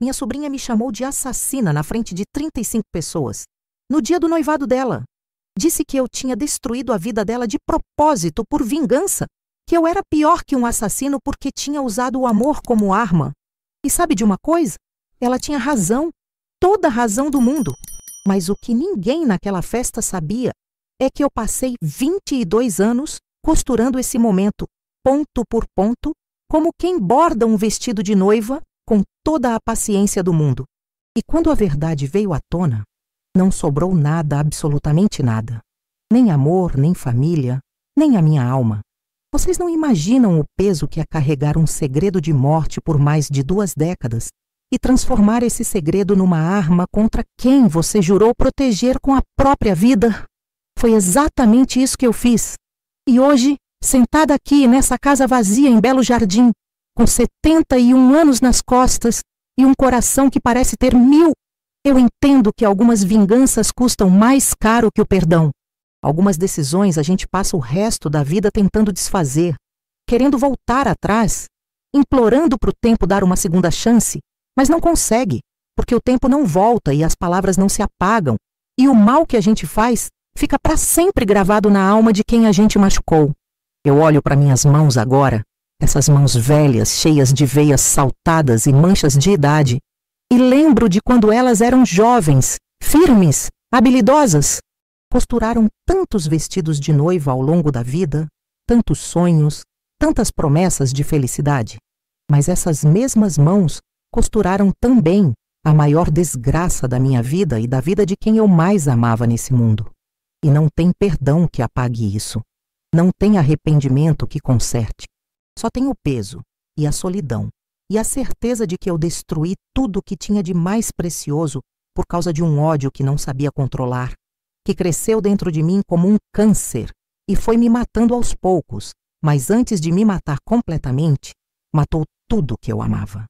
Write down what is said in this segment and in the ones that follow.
Minha sobrinha me chamou de assassina na frente de 35 pessoas, no dia do noivado dela. Disse que eu tinha destruído a vida dela de propósito, por vingança, que eu era pior que um assassino porque tinha usado o amor como arma. E sabe de uma coisa? Ela tinha razão, toda a razão do mundo. Mas o que ninguém naquela festa sabia é que eu passei 22 anos costurando esse momento, ponto por ponto, como quem borda um vestido de noiva com toda a paciência do mundo. E quando a verdade veio à tona, não sobrou nada, absolutamente nada. Nem amor, nem família, nem a minha alma. Vocês não imaginam o peso que é carregar um segredo de morte por mais de 2 décadas e transformar esse segredo numa arma contra quem você jurou proteger com a própria vida? Foi exatamente isso que eu fiz. E hoje, sentada aqui nessa casa vazia em Belo Jardim, com 71 anos nas costas e um coração que parece ter 1000, eu entendo que algumas vinganças custam mais caro que o perdão. Algumas decisões a gente passa o resto da vida tentando desfazer, querendo voltar atrás, implorando para o tempo dar uma segunda chance, mas não consegue, porque o tempo não volta e as palavras não se apagam, e o mal que a gente faz fica para sempre gravado na alma de quem a gente machucou. Eu olho para minhas mãos agora, essas mãos velhas, cheias de veias saltadas e manchas de idade, e lembro de quando elas eram jovens, firmes, habilidosas. Costuraram tantos vestidos de noiva ao longo da vida, tantos sonhos, tantas promessas de felicidade. Mas essas mesmas mãos costuraram também a maior desgraça da minha vida e da vida de quem eu mais amava nesse mundo. E não tem perdão que apague isso. Não tem arrependimento que conserte. Só tem o peso e a solidão e a certeza de que eu destruí tudo o que tinha de mais precioso por causa de um ódio que não sabia controlar, que cresceu dentro de mim como um câncer e foi me matando aos poucos, mas antes de me matar completamente, matou tudo que eu amava.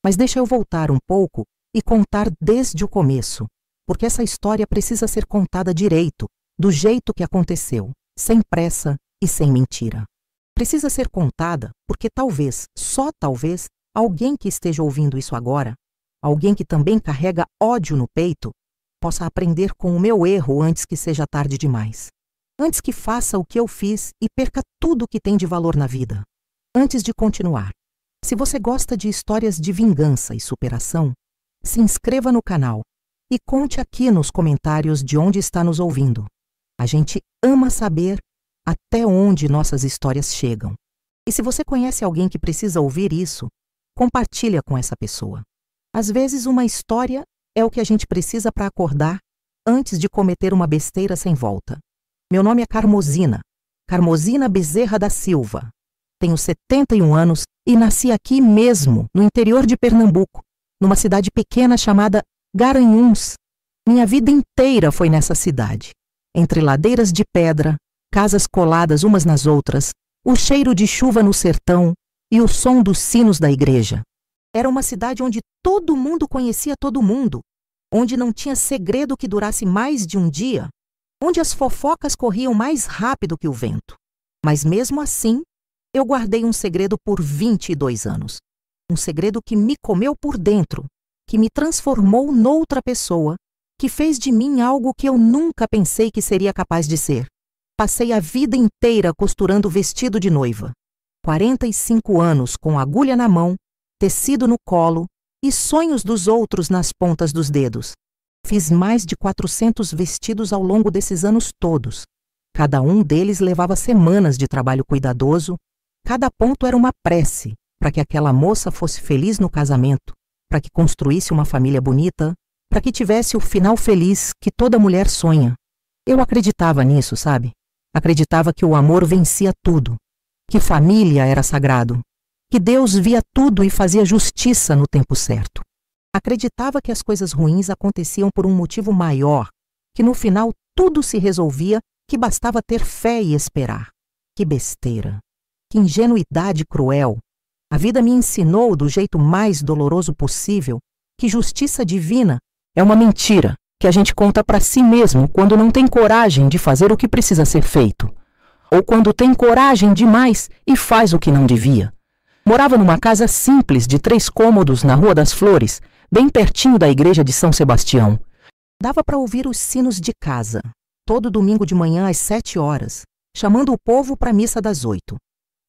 Mas deixa eu voltar um pouco e contar desde o começo, porque essa história precisa ser contada direito, do jeito que aconteceu, sem pressa e sem mentira. Precisa ser contada porque talvez, só talvez, alguém que esteja ouvindo isso agora, alguém que também carrega ódio no peito, possa aprender com o meu erro antes que seja tarde demais. Antes que faça o que eu fiz e perca tudo o que tem de valor na vida. Antes de continuar, se você gosta de histórias de vingança e superação, se inscreva no canal e conte aqui nos comentários de onde está nos ouvindo. A gente ama saber até onde nossas histórias chegam. E se você conhece alguém que precisa ouvir isso, compartilha com essa pessoa. Às vezes uma história é o que a gente precisa para acordar antes de cometer uma besteira sem volta. Meu nome é Carmozina Bezerra da Silva. Tenho 71 anos e nasci aqui mesmo, no interior de Pernambuco, numa cidade pequena chamada Garanhuns. Minha vida inteira foi nessa cidade, entre ladeiras de pedra, casas coladas umas nas outras, o cheiro de chuva no sertão e o som dos sinos da igreja. Era uma cidade onde todo mundo conhecia todo mundo, onde não tinha segredo que durasse mais de um dia, onde as fofocas corriam mais rápido que o vento. Mas mesmo assim, eu guardei um segredo por 22 anos. Um segredo que me comeu por dentro, que me transformou noutra pessoa, que fez de mim algo que eu nunca pensei que seria capaz de ser. Passei a vida inteira costurando vestido de noiva. 45 anos com agulha na mão, tecido no colo e sonhos dos outros nas pontas dos dedos. Fiz mais de 400 vestidos ao longo desses anos todos. Cada um deles levava semanas de trabalho cuidadoso. Cada ponto era uma prece para que aquela moça fosse feliz no casamento, para que construísse uma família bonita, para que tivesse o final feliz que toda mulher sonha. Eu acreditava nisso, sabe? Acreditava que o amor vencia tudo, que família era sagrado, que Deus via tudo e fazia justiça no tempo certo. Acreditava que as coisas ruins aconteciam por um motivo maior, que no final tudo se resolvia, que bastava ter fé e esperar. Que besteira! Que ingenuidade cruel! A vida me ensinou do jeito mais doloroso possível que justiça divina é uma mentira que a gente conta para si mesmo quando não tem coragem de fazer o que precisa ser feito, ou quando tem coragem demais e faz o que não devia. Morava numa casa simples de 3 cômodos na Rua das Flores, bem pertinho da igreja de São Sebastião. Dava para ouvir os sinos de casa, todo domingo de manhã às 7 horas, chamando o povo para a missa das 8.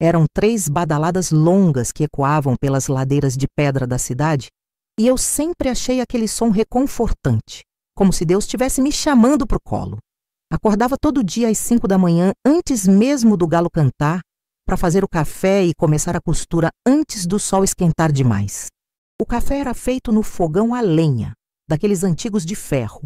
Eram 3 badaladas longas que ecoavam pelas ladeiras de pedra da cidade, e eu sempre achei aquele som reconfortante, como se Deus estivesse me chamando para o colo. Acordava todo dia às 5 da manhã, antes mesmo do galo cantar, para fazer o café e começar a costura antes do sol esquentar demais. O café era feito no fogão a lenha, daqueles antigos de ferro,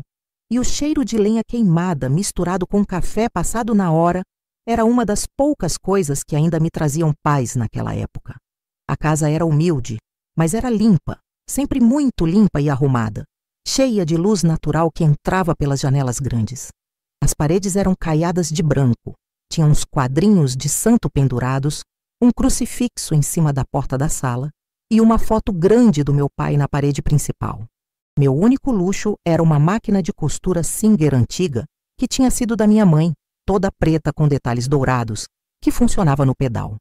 e o cheiro de lenha queimada misturado com café passado na hora era uma das poucas coisas que ainda me traziam paz naquela época. A casa era humilde, mas era limpa, sempre muito limpa e arrumada, cheia de luz natural que entrava pelas janelas grandes. As paredes eram caiadas de branco, tinham uns quadrinhos de santo pendurados, um crucifixo em cima da porta da sala e uma foto grande do meu pai na parede principal. Meu único luxo era uma máquina de costura Singer antiga que tinha sido da minha mãe, toda preta com detalhes dourados, que funcionava no pedal.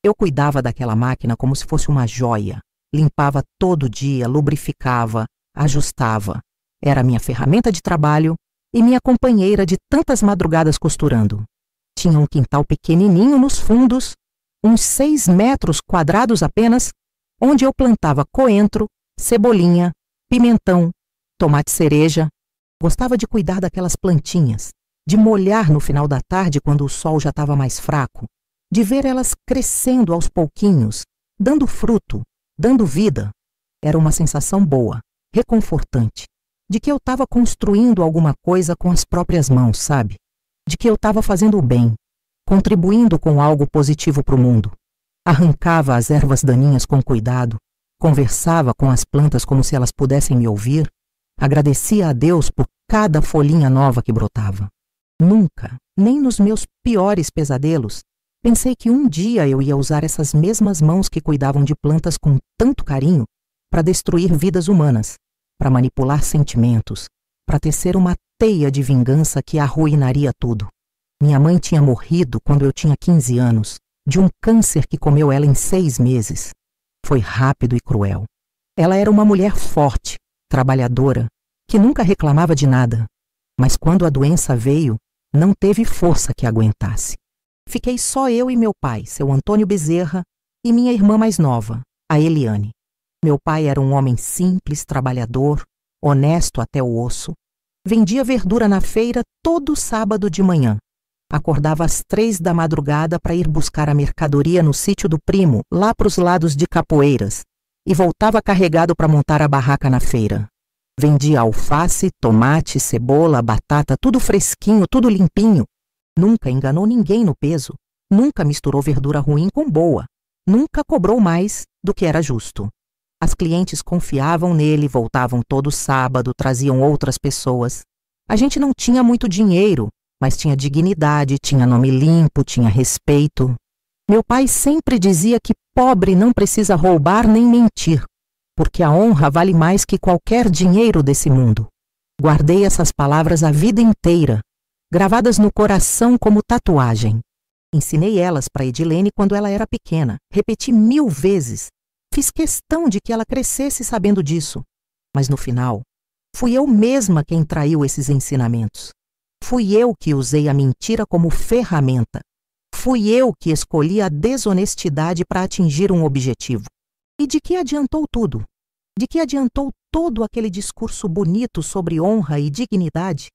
Eu cuidava daquela máquina como se fosse uma joia, limpava todo dia, lubrificava, ajustava. Era minha ferramenta de trabalho e minha companheira de tantas madrugadas costurando. Tinha um quintal pequenininho nos fundos, uns 6 metros quadrados apenas, onde eu plantava coentro, cebolinha, pimentão, tomate cereja. Gostava de cuidar daquelas plantinhas, de molhar no final da tarde quando o sol já estava mais fraco, de ver elas crescendo aos pouquinhos, dando fruto, dando vida. Era uma sensação boa, reconfortante, de que eu estava construindo alguma coisa com as próprias mãos, sabe? De que eu estava fazendo o bem, contribuindo com algo positivo para o mundo. Arrancava as ervas daninhas com cuidado, conversava com as plantas como se elas pudessem me ouvir, agradecia a Deus por cada folhinha nova que brotava. Nunca, nem nos meus piores pesadelos, pensei que um dia eu ia usar essas mesmas mãos que cuidavam de plantas com tanto carinho para destruir vidas humanas, para manipular sentimentos, para tecer uma teia de vingança que arruinaria tudo. Minha mãe tinha morrido quando eu tinha 15 anos, de um câncer que comeu ela em 6 meses. Foi rápido e cruel. Ela era uma mulher forte, trabalhadora, que nunca reclamava de nada, mas quando a doença veio, não teve força que aguentasse. Fiquei só eu e meu pai, seu Antônio Bezerra, e minha irmã mais nova, a Eliane. Meu pai era um homem simples, trabalhador, honesto até o osso. Vendia verdura na feira todo sábado de manhã. Acordava às 3 da madrugada para ir buscar a mercadoria no sítio do primo, lá para os lados de Capoeiras, e voltava carregado para montar a barraca na feira. Vendia alface, tomate, cebola, batata, tudo fresquinho, tudo limpinho. Nunca enganou ninguém no peso, nunca misturou verdura ruim com boa, nunca cobrou mais do que era justo. As clientes confiavam nele, voltavam todo sábado, traziam outras pessoas. A gente não tinha muito dinheiro, mas tinha dignidade, tinha nome limpo, tinha respeito. Meu pai sempre dizia que pobre não precisa roubar nem mentir, porque a honra vale mais que qualquer dinheiro desse mundo. Guardei essas palavras a vida inteira, gravadas no coração como tatuagem. Ensinei elas para Edilene quando ela era pequena, repeti 1000 vezes. Fiz questão de que ela crescesse sabendo disso. Mas no final, fui eu mesma quem traiu esses ensinamentos. Fui eu que usei a mentira como ferramenta. Fui eu que escolhi a desonestidade para atingir um objetivo. E de que adiantou tudo? De que adiantou todo aquele discurso bonito sobre honra e dignidade,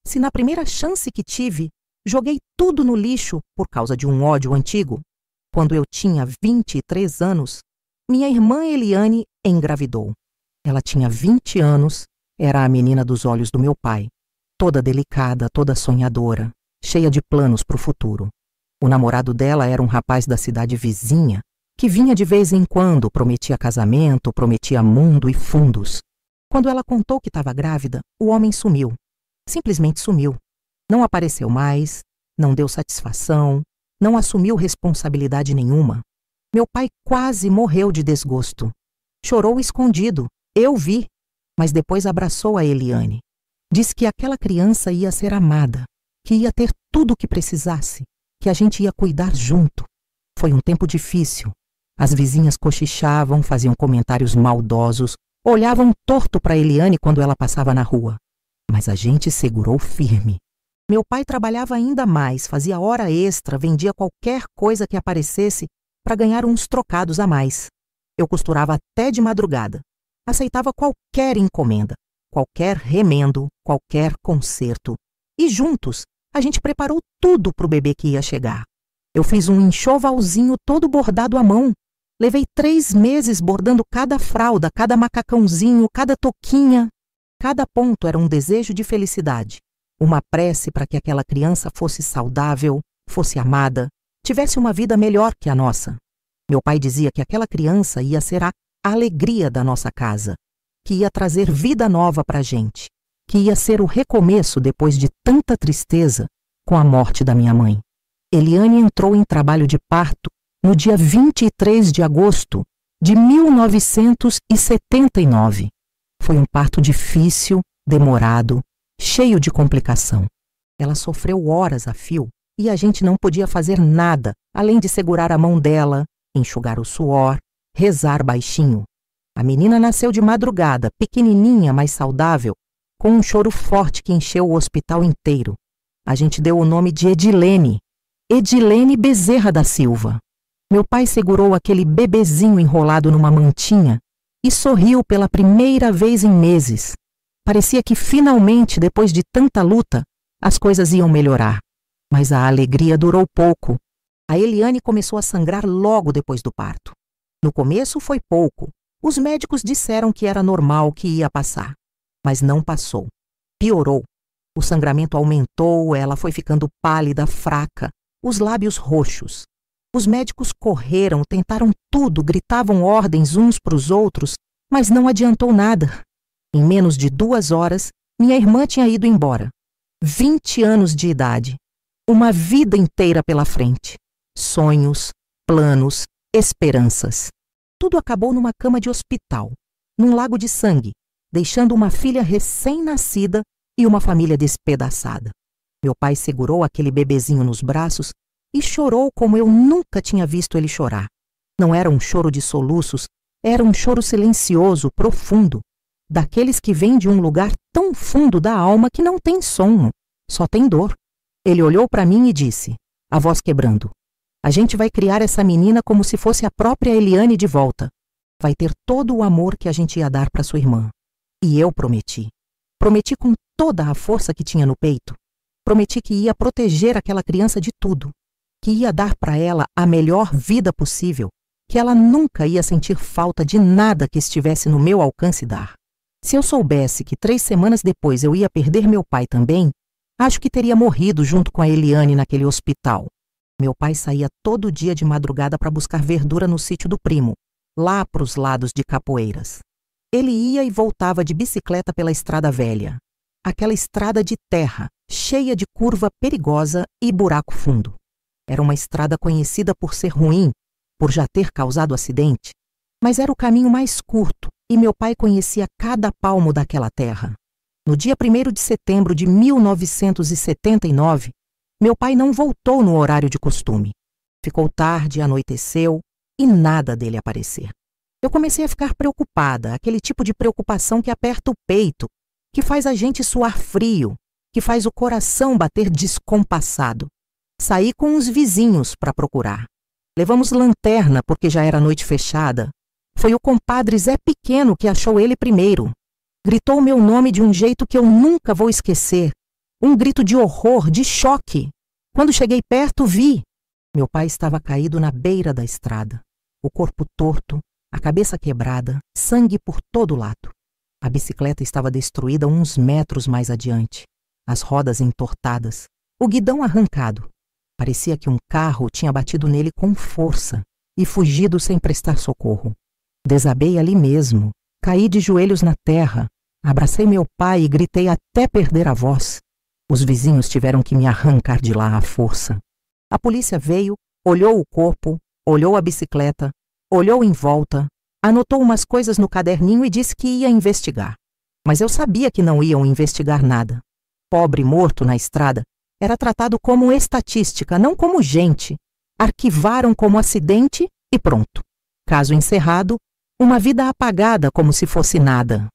se na primeira chance que tive, joguei tudo no lixo por causa de um ódio antigo? Quando eu tinha 23 anos, minha irmã Eliane engravidou. Ela tinha 20 anos, era a menina dos olhos do meu pai, toda delicada, toda sonhadora, cheia de planos para o futuro. O namorado dela era um rapaz da cidade vizinha, que vinha de vez em quando, prometia casamento, prometia mundo e fundos. Quando ela contou que estava grávida, o homem sumiu. Simplesmente sumiu. Não apareceu mais, não deu satisfação, não assumiu responsabilidade nenhuma. Meu pai quase morreu de desgosto. Chorou escondido, eu vi, mas depois abraçou a Eliane. Disse que aquela criança ia ser amada, que ia ter tudo o que precisasse, que a gente ia cuidar junto. Foi um tempo difícil. As vizinhas cochichavam, faziam comentários maldosos, Olhavam torto para Eliane quando ela passava na rua. Mas a gente segurou firme. Meu pai trabalhava ainda mais, fazia hora extra, vendia qualquer coisa que aparecesse para ganhar uns trocados a mais. Eu costurava até de madrugada. Aceitava qualquer encomenda, qualquer remendo, qualquer conserto. E juntos, a gente preparou tudo para o bebê que ia chegar. Eu fiz um enxovalzinho todo bordado à mão. Levei 3 meses bordando cada fralda, cada macacãozinho, cada toquinha. Cada ponto era um desejo de felicidade. Uma prece para que aquela criança fosse saudável, fosse amada, tivesse uma vida melhor que a nossa. Meu pai dizia que aquela criança ia ser a alegria da nossa casa, que ia trazer vida nova para a gente, que ia ser o recomeço depois de tanta tristeza com a morte da minha mãe. Eliane entrou em trabalho de parto no dia 23 de agosto de 1979. Foi um parto difícil, demorado, cheio de complicação. Ela sofreu horas a fio e a gente não podia fazer nada além de segurar a mão dela, enxugar o suor, rezar baixinho. A menina nasceu de madrugada, pequenininha, mas saudável, com um choro forte que encheu o hospital inteiro. A gente deu o nome de Edilene. Edilene Bezerra da Silva. Meu pai segurou aquele bebezinho enrolado numa mantinha e sorriu pela primeira vez em meses. Parecia que finalmente, depois de tanta luta, as coisas iam melhorar. Mas a alegria durou pouco. A Eliane começou a sangrar logo depois do parto. No começo foi pouco. Os médicos disseram que era normal, que ia passar. Mas não passou. Piorou. O sangramento aumentou, ela foi ficando pálida, fraca, os lábios roxos. Os médicos correram, tentaram tudo, gritavam ordens uns para os outros, mas não adiantou nada. Em menos de 2 horas, minha irmã tinha ido embora. 20 anos de idade. Uma vida inteira pela frente. Sonhos, planos, esperanças. Tudo acabou numa cama de hospital, num lago de sangue, deixando uma filha recém-nascida e uma família despedaçada. Meu pai segurou aquele bebezinho nos braços e chorou como eu nunca tinha visto ele chorar. Não era um choro de soluços, era um choro silencioso, profundo, daqueles que vêm de um lugar tão fundo da alma que não tem som, só tem dor. Ele olhou para mim e disse, a voz quebrando, a gente vai criar essa menina como se fosse a própria Eliane de volta. Vai ter todo o amor que a gente ia dar para sua irmã. E eu prometi. Prometi com toda a força que tinha no peito. Prometi que ia proteger aquela criança de tudo. Que ia dar para ela a melhor vida possível. Que ela nunca ia sentir falta de nada que estivesse no meu alcance dar. Se eu soubesse que 3 semanas depois eu ia perder meu pai também, acho que teria morrido junto com a Eliane naquele hospital. Meu pai saía todo dia de madrugada para buscar verdura no sítio do primo, lá para os lados de Capoeiras. Ele ia e voltava de bicicleta pela estrada velha. Aquela estrada de terra, cheia de curva perigosa e buraco fundo. Era uma estrada conhecida por ser ruim, por já ter causado acidente, mas era o caminho mais curto e meu pai conhecia cada palmo daquela terra. No dia 1º de setembro de 1979, meu pai não voltou no horário de costume. Ficou tarde, anoiteceu e nada dele aparecer. Eu comecei a ficar preocupada, aquele tipo de preocupação que aperta o peito, que faz a gente suar frio, que faz o coração bater descompassado. Saí com os vizinhos para procurar. Levamos lanterna porque já era noite fechada. Foi o compadre Zé Pequeno que achou ele primeiro. Gritou meu nome de um jeito que eu nunca vou esquecer. Um grito de horror, de choque. Quando cheguei perto, vi. Meu pai estava caído na beira da estrada. O corpo torto, a cabeça quebrada, sangue por todo lado. A bicicleta estava destruída uns metros mais adiante. As rodas entortadas, o guidão arrancado. Parecia que um carro tinha batido nele com força e fugido sem prestar socorro. Desabei ali mesmo, caí de joelhos na terra, abracei meu pai e gritei até perder a voz. Os vizinhos tiveram que me arrancar de lá à força. A polícia veio, olhou o corpo, olhou a bicicleta, olhou em volta, anotou umas coisas no caderninho e disse que ia investigar. Mas eu sabia que não iam investigar nada. Pobre morto na estrada era tratado como estatística, não como gente. Arquivaram como acidente e pronto. Caso encerrado, Uma vida apagada como se fosse nada.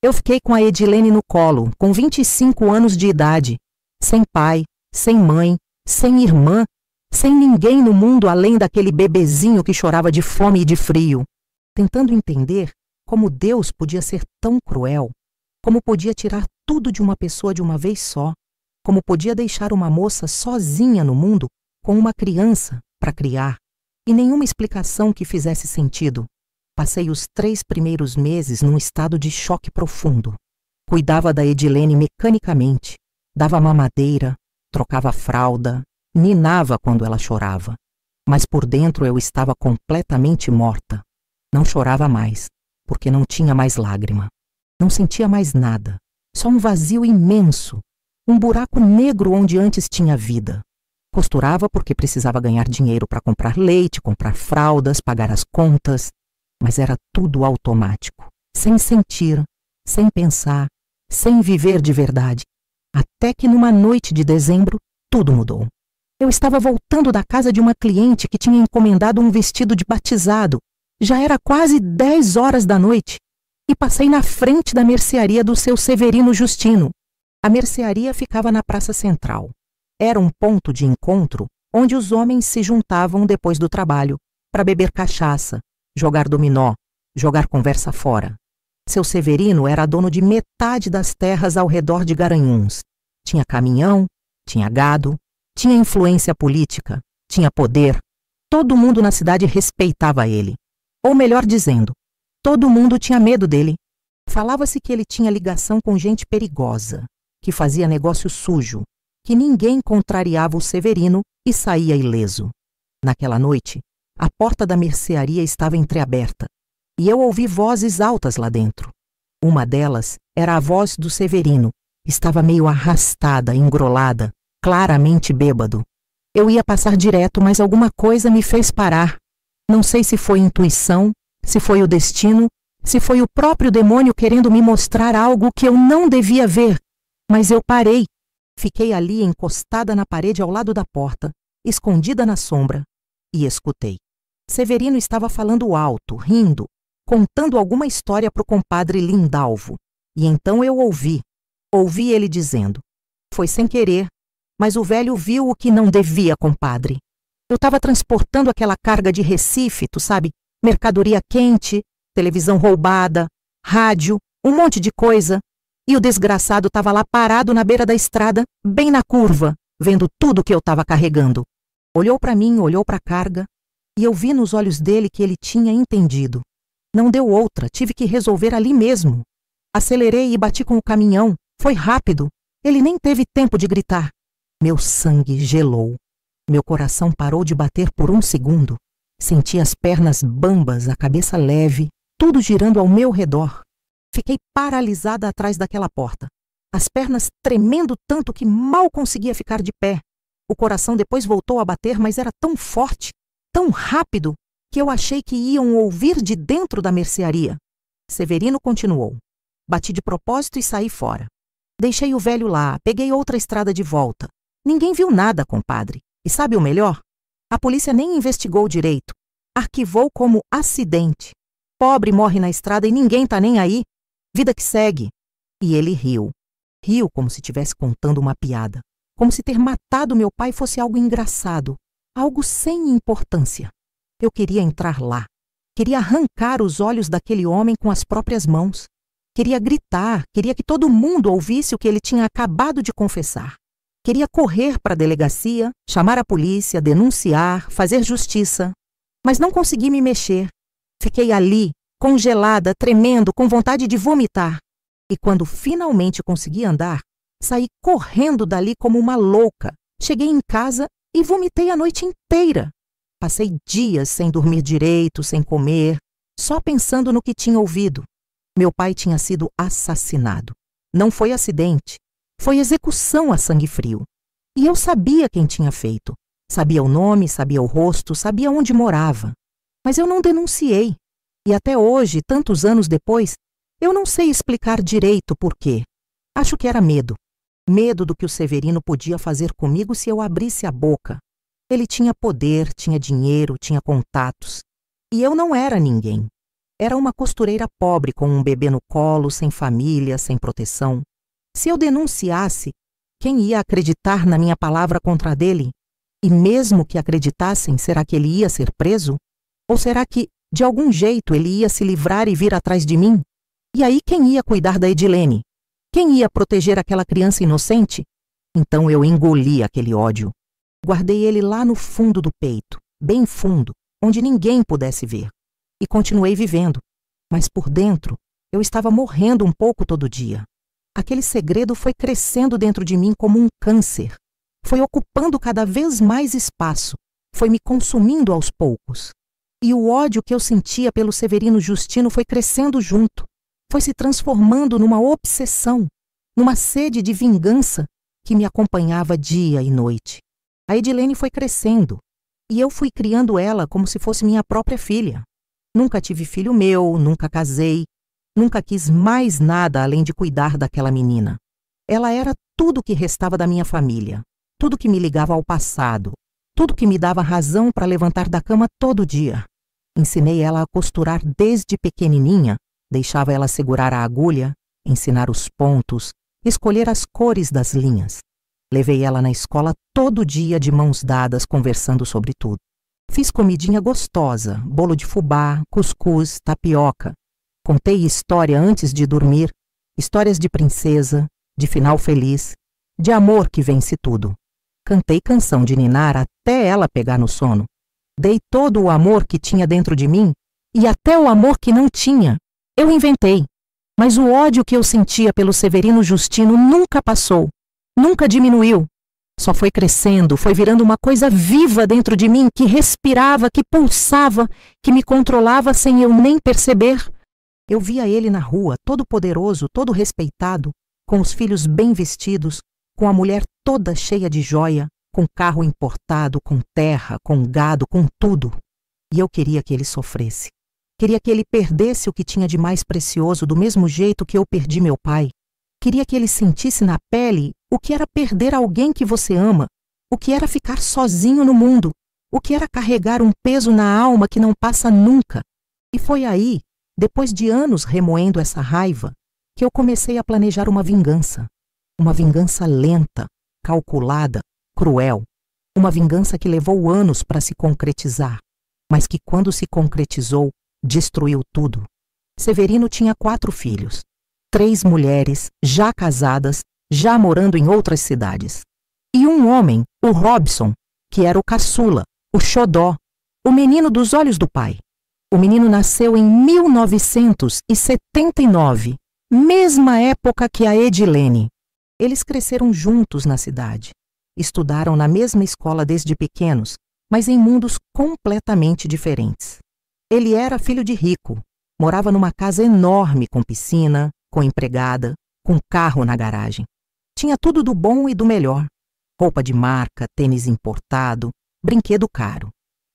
Eu fiquei com a Edilene no colo, com 25 anos de idade, sem pai, sem mãe, sem irmã, sem ninguém no mundo além daquele bebezinho que chorava de fome e de frio, tentando entender como Deus podia ser tão cruel, como podia tirar tudo de uma pessoa de uma vez só, como podia deixar uma moça sozinha no mundo com uma criança para criar, e nenhuma explicação que fizesse sentido. Passei os 3 primeiros meses num estado de choque profundo. Cuidava da Edilene mecanicamente, dava mamadeira, trocava fralda, ninava quando ela chorava. Mas por dentro eu estava completamente morta. Não chorava mais, porque não tinha mais lágrima. Não sentia mais nada, só um vazio imenso, um buraco negro onde antes tinha vida. Costurava porque precisava ganhar dinheiro para comprar leite, comprar fraldas, pagar as contas. Mas era tudo automático, sem sentir, sem pensar, sem viver de verdade. Até que numa noite de dezembro, tudo mudou. Eu estava voltando da casa de uma cliente que tinha encomendado um vestido de batizado. Já era quase 10 horas da noite e passei na frente da mercearia do seu Severino Justino. A mercearia ficava na Praça Central. Era um ponto de encontro onde os homens se juntavam depois do trabalho para beber cachaça, jogar dominó, jogar conversa fora. Seu Severino era dono de metade das terras ao redor de Garanhuns. Tinha caminhão, tinha gado, tinha influência política, tinha poder. Todo mundo na cidade respeitava ele. Ou melhor dizendo, todo mundo tinha medo dele. Falava-se que ele tinha ligação com gente perigosa, que fazia negócio sujo, que ninguém contrariava o Severino e saía ileso. Naquela noite, a porta da mercearia estava entreaberta e eu ouvi vozes altas lá dentro. Uma delas era a voz do Severino. Estava meio arrastada, engrolada, claramente bêbado. Eu ia passar direto, mas alguma coisa me fez parar. Não sei se foi intuição, se foi o destino, se foi o próprio demônio querendo me mostrar algo que eu não devia ver. Mas eu parei. Fiquei ali encostada na parede ao lado da porta, escondida na sombra, e escutei. Severino estava falando alto, rindo, contando alguma história para o compadre Lindalvo. E então eu ouvi ele dizendo: "Foi sem querer, mas o velho viu o que não devia, compadre. Eu estava transportando aquela carga de Recife, tu sabe, mercadoria quente, televisão roubada, rádio, um monte de coisa. E o desgraçado estava lá parado na beira da estrada, bem na curva, vendo tudo que eu estava carregando. Olhou para mim, olhou para a carga, e eu vi nos olhos dele que ele tinha entendido. Não deu outra, tive que resolver ali mesmo. Acelerei e bati com o caminhão. Foi rápido. Ele nem teve tempo de gritar. Meu sangue gelou. Meu coração parou de bater por um segundo. Senti as pernas bambas, a cabeça leve, tudo girando ao meu redor. Fiquei paralisada atrás daquela porta. As pernas tremendo tanto que mal conseguia ficar de pé. O coração depois voltou a bater, mas era tão forte, tão rápido, que eu achei que iam ouvir de dentro da mercearia. Severino continuou. Bati de propósito e saí fora. Deixei o velho lá, peguei outra estrada de volta. Ninguém viu nada, compadre. E sabe o melhor? A polícia nem investigou direito. Arquivou como acidente. Pobre morre na estrada e ninguém tá nem aí. Vida que segue. E ele riu. Riu como se estivesse contando uma piada. Como se ter matado meu pai fosse algo engraçado. Algo sem importância. Eu queria entrar lá. Queria arrancar os olhos daquele homem com as próprias mãos. Queria gritar, queria que todo mundo ouvisse o que ele tinha acabado de confessar. Queria correr para a delegacia, chamar a polícia, denunciar, fazer justiça. Mas não consegui me mexer. Fiquei ali, congelada, tremendo, com vontade de vomitar. E quando finalmente consegui andar, saí correndo dali como uma louca. Cheguei em casa e vomitei a noite inteira. Passei dias sem dormir direito, sem comer, só pensando no que tinha ouvido. Meu pai tinha sido assassinado. Não foi acidente. Foi execução a sangue frio. E eu sabia quem tinha feito. Sabia o nome, sabia o rosto, sabia onde morava. Mas eu não denunciei. E até hoje, tantos anos depois, eu não sei explicar direito por quê. Acho que era medo. Medo do que o Severino podia fazer comigo se eu abrisse a boca. Ele tinha poder, tinha dinheiro, tinha contatos. E eu não era ninguém. Era uma costureira pobre com um bebê no colo, sem família, sem proteção. Se eu denunciasse, quem ia acreditar na minha palavra contra a dele? E mesmo que acreditassem, será que ele ia ser preso? Ou será que, de algum jeito, ele ia se livrar e vir atrás de mim? E aí quem ia cuidar da Edilene? Quem ia proteger aquela criança inocente? Então eu engoli aquele ódio. Guardei ele lá no fundo do peito, bem fundo, onde ninguém pudesse ver. E continuei vivendo. Mas por dentro, eu estava morrendo um pouco todo dia. Aquele segredo foi crescendo dentro de mim como um câncer. Foi ocupando cada vez mais espaço. Foi me consumindo aos poucos. E o ódio que eu sentia pelo Severino Justino foi crescendo junto. Foi se transformando numa obsessão, numa sede de vingança que me acompanhava dia e noite. A Edilene foi crescendo e eu fui criando ela como se fosse minha própria filha. Nunca tive filho meu, nunca casei, nunca quis mais nada além de cuidar daquela menina. Ela era tudo que restava da minha família, tudo que me ligava ao passado, tudo que me dava razão para levantar da cama todo dia. Ensinei ela a costurar desde pequenininha, deixava ela segurar a agulha, ensinar os pontos, escolher as cores das linhas. Levei ela na escola todo dia de mãos dadas, conversando sobre tudo. Fiz comidinha gostosa, bolo de fubá, cuscuz, tapioca. Contei história antes de dormir, histórias de princesa, de final feliz, de amor que vence tudo. Cantei canção de ninar até ela pegar no sono. Dei todo o amor que tinha dentro de mim e até o amor que não tinha. Eu inventei. Mas o ódio que eu sentia pelo Severino Justino nunca passou, nunca diminuiu. Só foi crescendo, foi virando uma coisa viva dentro de mim que respirava, que pulsava, que me controlava sem eu nem perceber. Eu via ele na rua, todo poderoso, todo respeitado, com os filhos bem vestidos, com a mulher toda cheia de joia, com carro importado, com terra, com gado, com tudo. E eu queria que ele sofresse. Queria que ele perdesse o que tinha de mais precioso do mesmo jeito que eu perdi meu pai. Queria que ele sentisse na pele o que era perder alguém que você ama, o que era ficar sozinho no mundo, o que era carregar um peso na alma que não passa nunca. E foi aí, depois de anos remoendo essa raiva, que eu comecei a planejar uma vingança. Uma vingança lenta, calculada, cruel. Uma vingança que levou anos para se concretizar, mas que quando se concretizou, destruiu tudo. Severino tinha 4 filhos, 3 mulheres, já casadas, já morando em outras cidades. E um homem, o Robson, que era o caçula, o xodó, o menino dos olhos do pai. O menino nasceu em 1979, mesma época que a Edilene. Eles cresceram juntos na cidade. Estudaram na mesma escola desde pequenos, mas em mundos completamente diferentes. Ele era filho de rico, morava numa casa enorme com piscina, com empregada, com carro na garagem. Tinha tudo do bom e do melhor. Roupa de marca, tênis importado, brinquedo caro.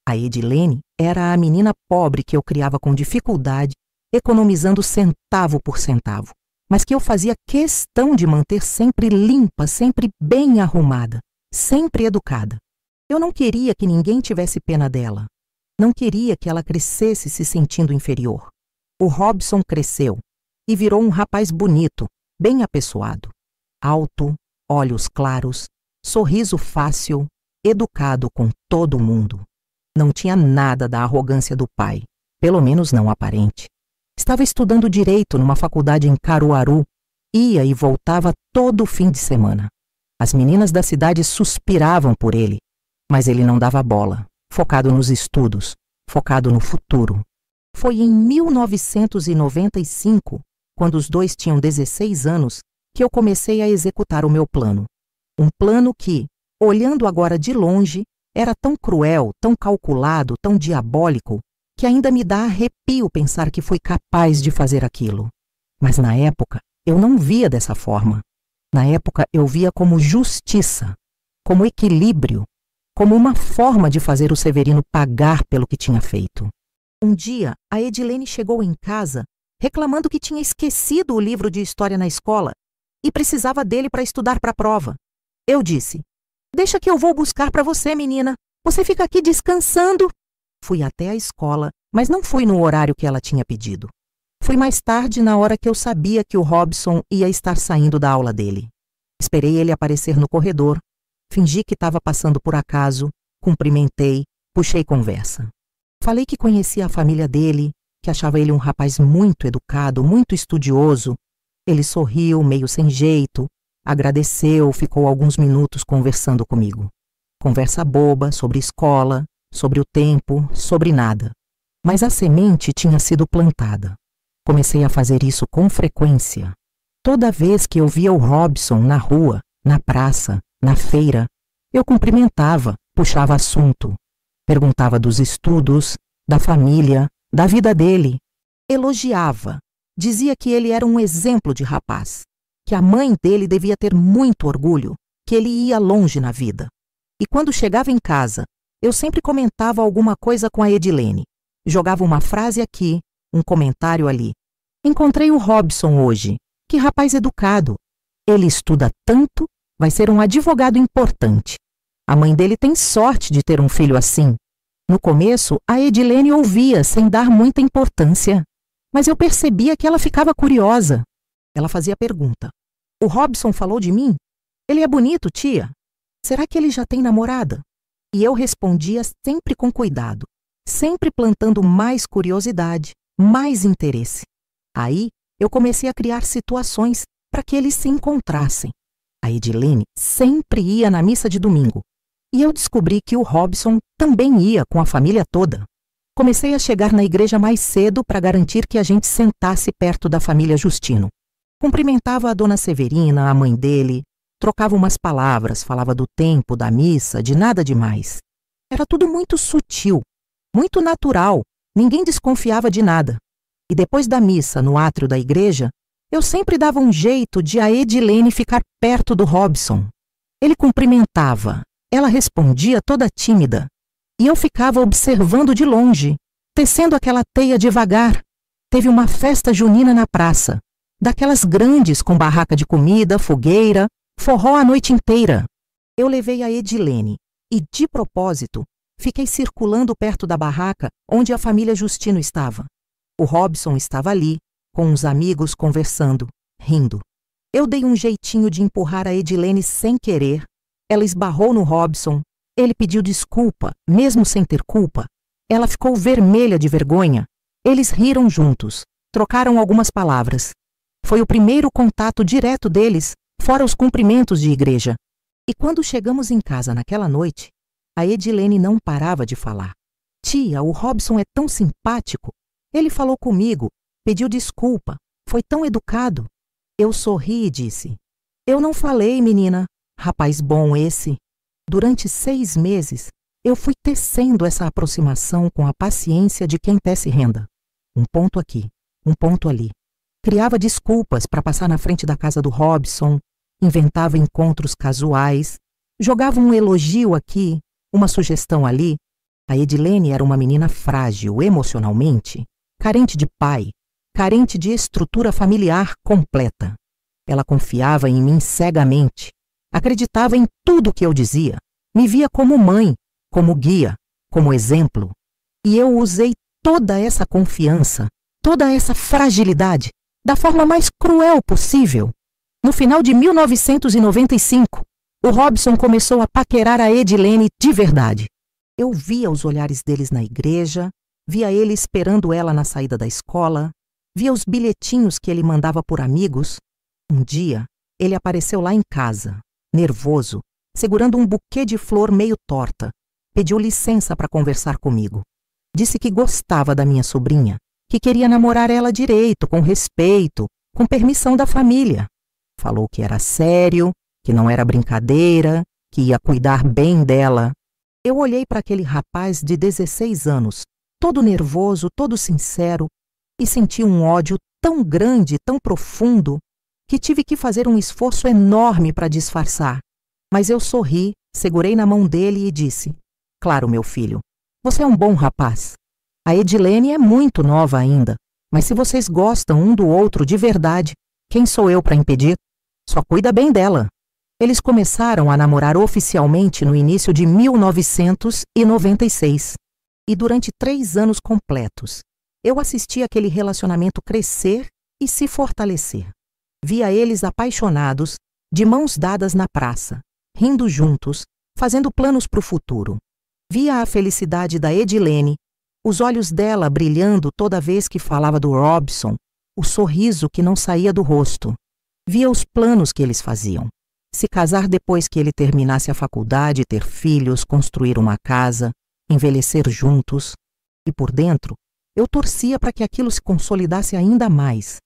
A Edilene era a menina pobre que eu criava com dificuldade, economizando centavo por centavo, mas que eu fazia questão de manter sempre limpa, sempre bem arrumada, sempre educada. Eu não queria que ninguém tivesse pena dela. Não queria que ela crescesse se sentindo inferior. O Robson cresceu e virou um rapaz bonito, bem apessoado. Alto, olhos claros, sorriso fácil, educado com todo mundo. Não tinha nada da arrogância do pai, pelo menos não aparente. Estava estudando direito numa faculdade em Caruaru, ia e voltava todo fim de semana. As meninas da cidade suspiravam por ele, mas ele não dava bola, focado nos estudos, focado no futuro. Foi em 1995, quando os dois tinham 16 anos, que eu comecei a executar o meu plano. Um plano que, olhando agora de longe, era tão cruel, tão calculado, tão diabólico, que ainda me dá arrepio pensar que fui capaz de fazer aquilo. Mas na época, eu não via dessa forma. Na época, eu via como justiça, como equilíbrio, como uma forma de fazer o Severino pagar pelo que tinha feito. Um dia, a Edilene chegou em casa reclamando que tinha esquecido o livro de história na escola e precisava dele para estudar para a prova. Eu disse: "Deixa que eu vou buscar para você, menina. Você fica aqui descansando." Fui até a escola, Mas não fui no horário que ela tinha pedido. Fui mais tarde, na hora que eu sabia que o Robson ia estar saindo da aula dele. Esperei ele aparecer no corredor, fingi que estava passando por acaso, cumprimentei, puxei conversa. Falei que conhecia a família dele, que achava ele um rapaz muito educado, muito estudioso. Ele sorriu, meio sem jeito, agradeceu, ficou alguns minutos conversando comigo. Conversa boba, sobre escola, sobre o tempo, sobre nada. Mas a semente tinha sido plantada. Comecei a fazer isso com frequência. Toda vez que eu via o Robson na rua, na praça, na feira, eu cumprimentava, puxava assunto. Perguntava dos estudos, da família, da vida dele. Elogiava. Dizia que ele era um exemplo de rapaz, que a mãe dele devia ter muito orgulho, que ele ia longe na vida. E quando chegava em casa, eu sempre comentava alguma coisa com a Edilene. Jogava uma frase aqui, um comentário ali. Encontrei o Robson hoje. Que rapaz educado. Ele estuda tanto, vai ser um advogado importante. A mãe dele tem sorte de ter um filho assim. No começo, a Edilene ouvia sem dar muita importância. Mas eu percebia que ela ficava curiosa. Ela fazia pergunta. O Robson falou de mim? Ele é bonito, tia. Será que ele já tem namorada? E eu respondia sempre com cuidado, sempre plantando mais curiosidade, mais interesse. Aí, eu comecei a criar situações para que eles se encontrassem. A Edilene sempre ia na missa de domingo. E eu descobri que o Robson também ia com a família toda. Comecei a chegar na igreja mais cedo para garantir que a gente sentasse perto da família Justino. Cumprimentava a dona Severina, a mãe dele, trocava umas palavras, falava do tempo, da missa, de nada demais. Era tudo muito sutil, muito natural, ninguém desconfiava de nada. E depois da missa, no átrio da igreja, eu sempre dava um jeito de a Edilene ficar perto do Robson. Ele cumprimentava, ela respondia toda tímida, e eu ficava observando de longe, tecendo aquela teia devagar. Teve uma festa junina na praça, daquelas grandes com barraca de comida, fogueira, forró a noite inteira. Eu levei a Edilene e, de propósito, fiquei circulando perto da barraca onde a família Justino estava. O Robson estava ali, com uns amigos conversando, rindo. Eu dei um jeitinho de empurrar a Edilene sem querer. Ela esbarrou no Robson. Ele pediu desculpa, mesmo sem ter culpa. Ela ficou vermelha de vergonha. Eles riram juntos, trocaram algumas palavras. Foi o primeiro contato direto deles, fora os cumprimentos de igreja. E quando chegamos em casa naquela noite, a Edilene não parava de falar. Tia, o Robson é tão simpático. Ele falou comigo, pediu desculpa, foi tão educado. Eu sorri e disse, eu não falei, menina. Rapaz bom esse. Durante 6 meses, eu fui tecendo essa aproximação com a paciência de quem tece renda. Um ponto aqui, um ponto ali. Criava desculpas para passar na frente da casa do Robson, inventava encontros casuais, jogava um elogio aqui, uma sugestão ali. A Edilene era uma menina frágil emocionalmente, carente de pai, carente de estrutura familiar completa. Ela confiava em mim cegamente, acreditava em tudo que eu dizia, me via como mãe, como guia, como exemplo. E eu usei toda essa confiança, toda essa fragilidade, da forma mais cruel possível. No final de 1995, o Robson começou a paquerar a Edilene de verdade. Eu via os olhares deles na igreja, via ele esperando ela na saída da escola, via os bilhetinhos que ele mandava por amigos. Um dia, ele apareceu lá em casa, nervoso, segurando um buquê de flor meio torta. Pediu licença para conversar comigo. Disse que gostava da minha sobrinha, que queria namorar ela direito, com respeito, com permissão da família. Falou que era sério, que não era brincadeira, que ia cuidar bem dela. Eu olhei para aquele rapaz de 16 anos, todo nervoso, todo sincero, e senti um ódio tão grande, tão profundo, que tive que fazer um esforço enorme para disfarçar. Mas eu sorri, segurei na mão dele e disse, claro, meu filho, você é um bom rapaz. A Edilene é muito nova ainda, mas se vocês gostam um do outro de verdade, quem sou eu para impedir? Só cuida bem dela. Eles começaram a namorar oficialmente no início de 1996. E durante 3 anos completos, eu assisti aquele relacionamento crescer e se fortalecer. Via eles apaixonados, de mãos dadas na praça, rindo juntos, fazendo planos para o futuro. Via a felicidade da Edilene, os olhos dela brilhando toda vez que falava do Robson, o sorriso que não saía do rosto. Via os planos que eles faziam. Se casar depois que ele terminasse a faculdade, ter filhos, construir uma casa, envelhecer juntos. E por dentro, eu torcia para que aquilo se consolidasse ainda mais,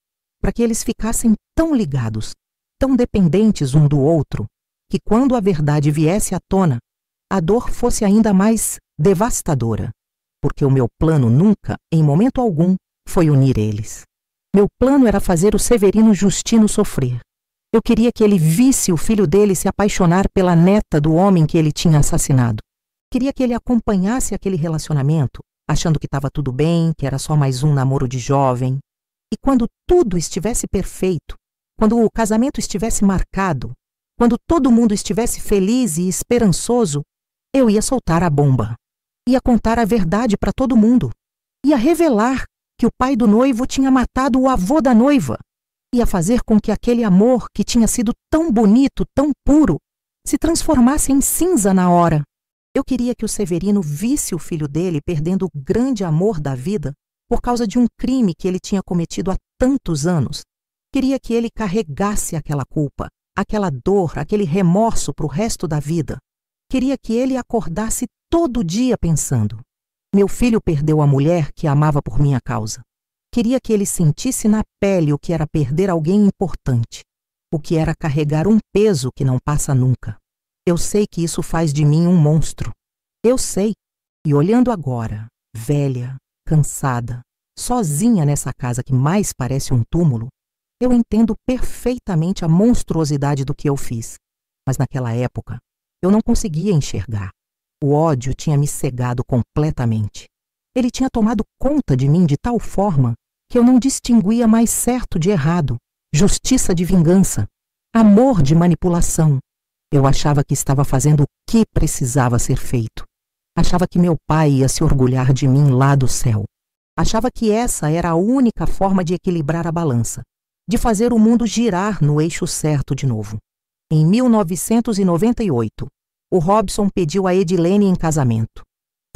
para que eles ficassem tão ligados, tão dependentes um do outro, que quando a verdade viesse à tona, a dor fosse ainda mais devastadora, porque o meu plano nunca, em momento algum, foi unir eles. Meu plano era fazer o Severino Justino sofrer. Eu queria que ele visse o filho dele se apaixonar pela neta do homem que ele tinha assassinado. Queria que ele acompanhasse aquele relacionamento, achando que estava tudo bem, que era só mais um namoro de jovem. E quando tudo estivesse perfeito, quando o casamento estivesse marcado, quando todo mundo estivesse feliz e esperançoso, eu ia soltar a bomba. Ia contar a verdade para todo mundo. Ia revelar que o pai do noivo tinha matado o avô da noiva. Ia fazer com que aquele amor que tinha sido tão bonito, tão puro, se transformasse em cinza na hora. Eu queria que o Severino visse o filho dele perdendo o grande amor da vida por causa de um crime que ele tinha cometido há tantos anos. Queria que ele carregasse aquela culpa, aquela dor, aquele remorso para o resto da vida. Queria que ele acordasse todo dia pensando: meu filho perdeu a mulher que amava por minha causa. Queria que ele sentisse na pele o que era perder alguém importante, o que era carregar um peso que não passa nunca. Eu sei que isso faz de mim um monstro. Eu sei. E olhando agora, velha, cansada, sozinha nessa casa que mais parece um túmulo, eu entendo perfeitamente a monstruosidade do que eu fiz. Mas naquela época, eu não conseguia enxergar. O ódio tinha me cegado completamente. Ele tinha tomado conta de mim de tal forma que eu não distinguia mais certo de errado, justiça de vingança, amor de manipulação. Eu achava que estava fazendo o que precisava ser feito. Achava que meu pai ia se orgulhar de mim lá do céu. Achava que essa era a única forma de equilibrar a balança, de fazer o mundo girar no eixo certo de novo. Em 1998, o Robson pediu a Edilene em casamento.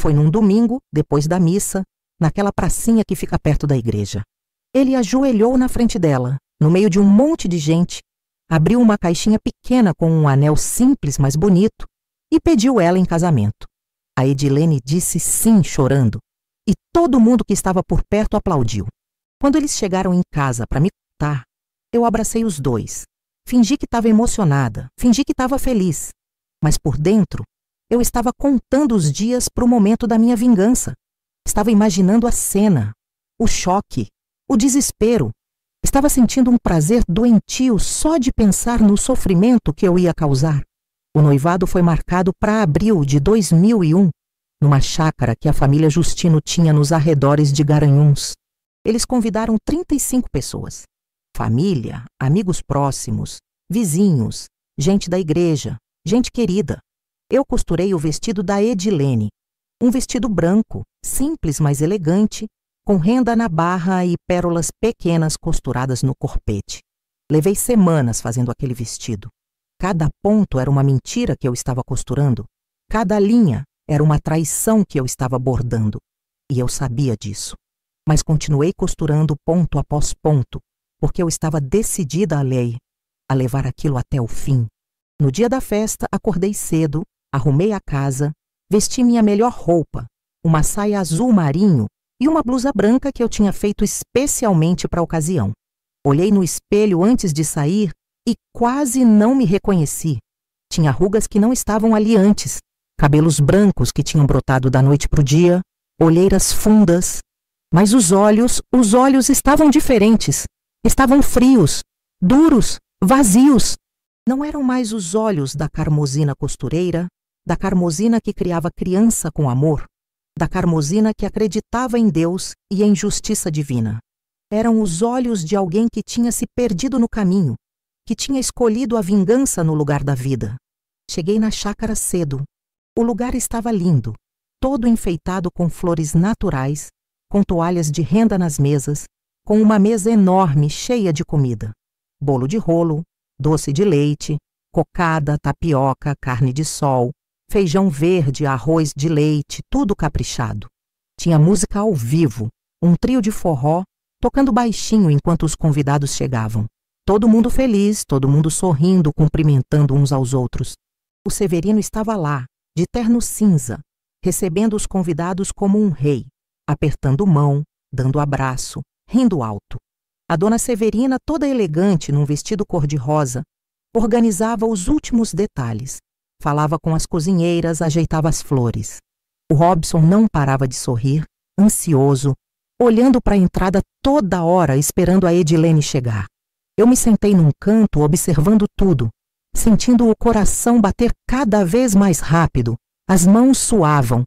Foi num domingo, depois da missa, naquela pracinha que fica perto da igreja. Ele ajoelhou na frente dela, no meio de um monte de gente, abriu uma caixinha pequena com um anel simples, mas bonito, e pediu ela em casamento. A Edilene disse sim, chorando, e todo mundo que estava por perto aplaudiu. Quando eles chegaram em casa para me contar, eu abracei os dois. Fingi que estava emocionada, fingi que estava feliz, mas por dentro, eu estava contando os dias para o momento da minha vingança. Estava imaginando a cena, o choque, o desespero. Estava sentindo um prazer doentio só de pensar no sofrimento que eu ia causar. O noivado foi marcado para abril de 2001, numa chácara que a família Justino tinha nos arredores de Garanhuns. Eles convidaram 35 pessoas. Família, amigos próximos, vizinhos, gente da igreja, gente querida. Eu costurei o vestido da Edilene, um vestido branco, simples, mas elegante, com renda na barra e pérolas pequenas costuradas no corpete. Levei semanas fazendo aquele vestido. Cada ponto era uma mentira que eu estava costurando. Cada linha era uma traição que eu estava bordando. E eu sabia disso. Mas continuei costurando ponto após ponto, porque eu estava decidida a levar aquilo até o fim. No dia da festa, acordei cedo, arrumei a casa, vesti minha melhor roupa, uma saia azul marinho e uma blusa branca que eu tinha feito especialmente para a ocasião. Olhei no espelho antes de sair e quase não me reconheci. Tinha rugas que não estavam ali antes, cabelos brancos que tinham brotado da noite para o dia, olheiras fundas. Mas os olhos estavam diferentes. Estavam frios, duros, vazios. Não eram mais os olhos da Carmosina costureira, da Carmosina que criava criança com amor, da Carmosina que acreditava em Deus e em justiça divina. Eram os olhos de alguém que tinha se perdido no caminho, que tinha escolhido a vingança no lugar da vida. Cheguei na chácara cedo. O lugar estava lindo. todo enfeitado com flores naturais, com toalhas de renda nas mesas, com uma mesa enorme cheia de comida. Bolo de rolo, doce de leite, cocada, tapioca, carne de sol, feijão verde, arroz de leite, tudo caprichado. Tinha música ao vivo, um trio de forró, tocando baixinho enquanto os convidados chegavam. Todo mundo feliz, todo mundo sorrindo, cumprimentando uns aos outros. O Severino estava lá, de terno cinza, recebendo os convidados como um rei, apertando mão, dando abraço, rindo alto. A dona Severina, toda elegante num vestido cor-de-rosa, organizava os últimos detalhes. Falava com as cozinheiras, ajeitava as flores. O Robson não parava de sorrir, ansioso, olhando para a entrada toda hora, esperando a Edilene chegar. Eu me sentei num canto, observando tudo, sentindo o coração bater cada vez mais rápido. As mãos suavam,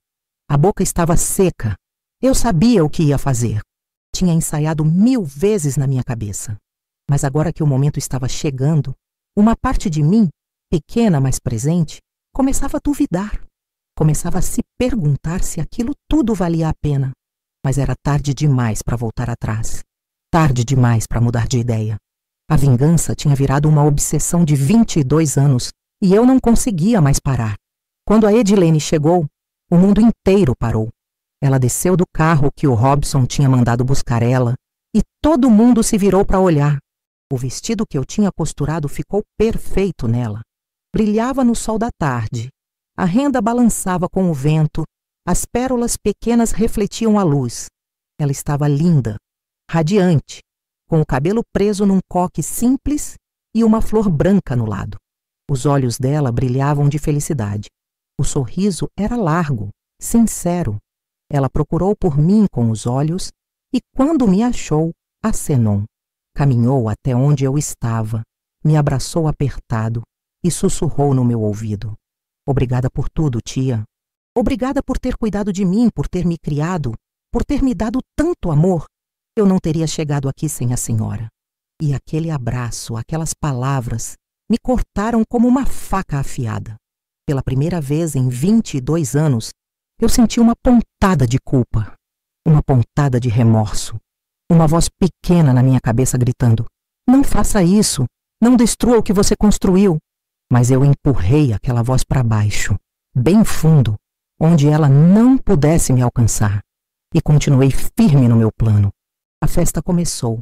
a boca estava seca. Eu sabia o que ia fazer. Tinha ensaiado 1000 vezes na minha cabeça. Mas agora que o momento estava chegando, uma parte de mim, pequena mas presente, começava a duvidar. Começava a se perguntar se aquilo tudo valia a pena. Mas era tarde demais para voltar atrás. Tarde demais para mudar de ideia. A vingança tinha virado uma obsessão de 22 anos e eu não conseguia mais parar. Quando a Edilene chegou, o mundo inteiro parou. Ela desceu do carro que o Robson tinha mandado buscar ela e todo mundo se virou para olhar. O vestido que eu tinha costurado ficou perfeito nela. Brilhava no sol da tarde. A renda balançava com o vento, as pérolas pequenas refletiam a luz. Ela estava linda, radiante, com o cabelo preso num coque simples e uma flor branca no lado. Os olhos dela brilhavam de felicidade. O sorriso era largo, sincero. Ela procurou por mim com os olhos e, quando me achou, acenou. Caminhou até onde eu estava, me abraçou apertado e sussurrou no meu ouvido. Obrigada por tudo, tia. Obrigada por ter cuidado de mim, por ter me criado, por ter me dado tanto amor. Eu não teria chegado aqui sem a senhora. E aquele abraço, aquelas palavras, me cortaram como uma faca afiada. Pela primeira vez em 22 anos, eu senti uma pontada de culpa, uma pontada de remorso. Uma voz pequena na minha cabeça gritando: não faça isso, não destrua o que você construiu. Mas eu empurrei aquela voz para baixo, bem fundo, onde ela não pudesse me alcançar, e continuei firme no meu plano. A festa começou.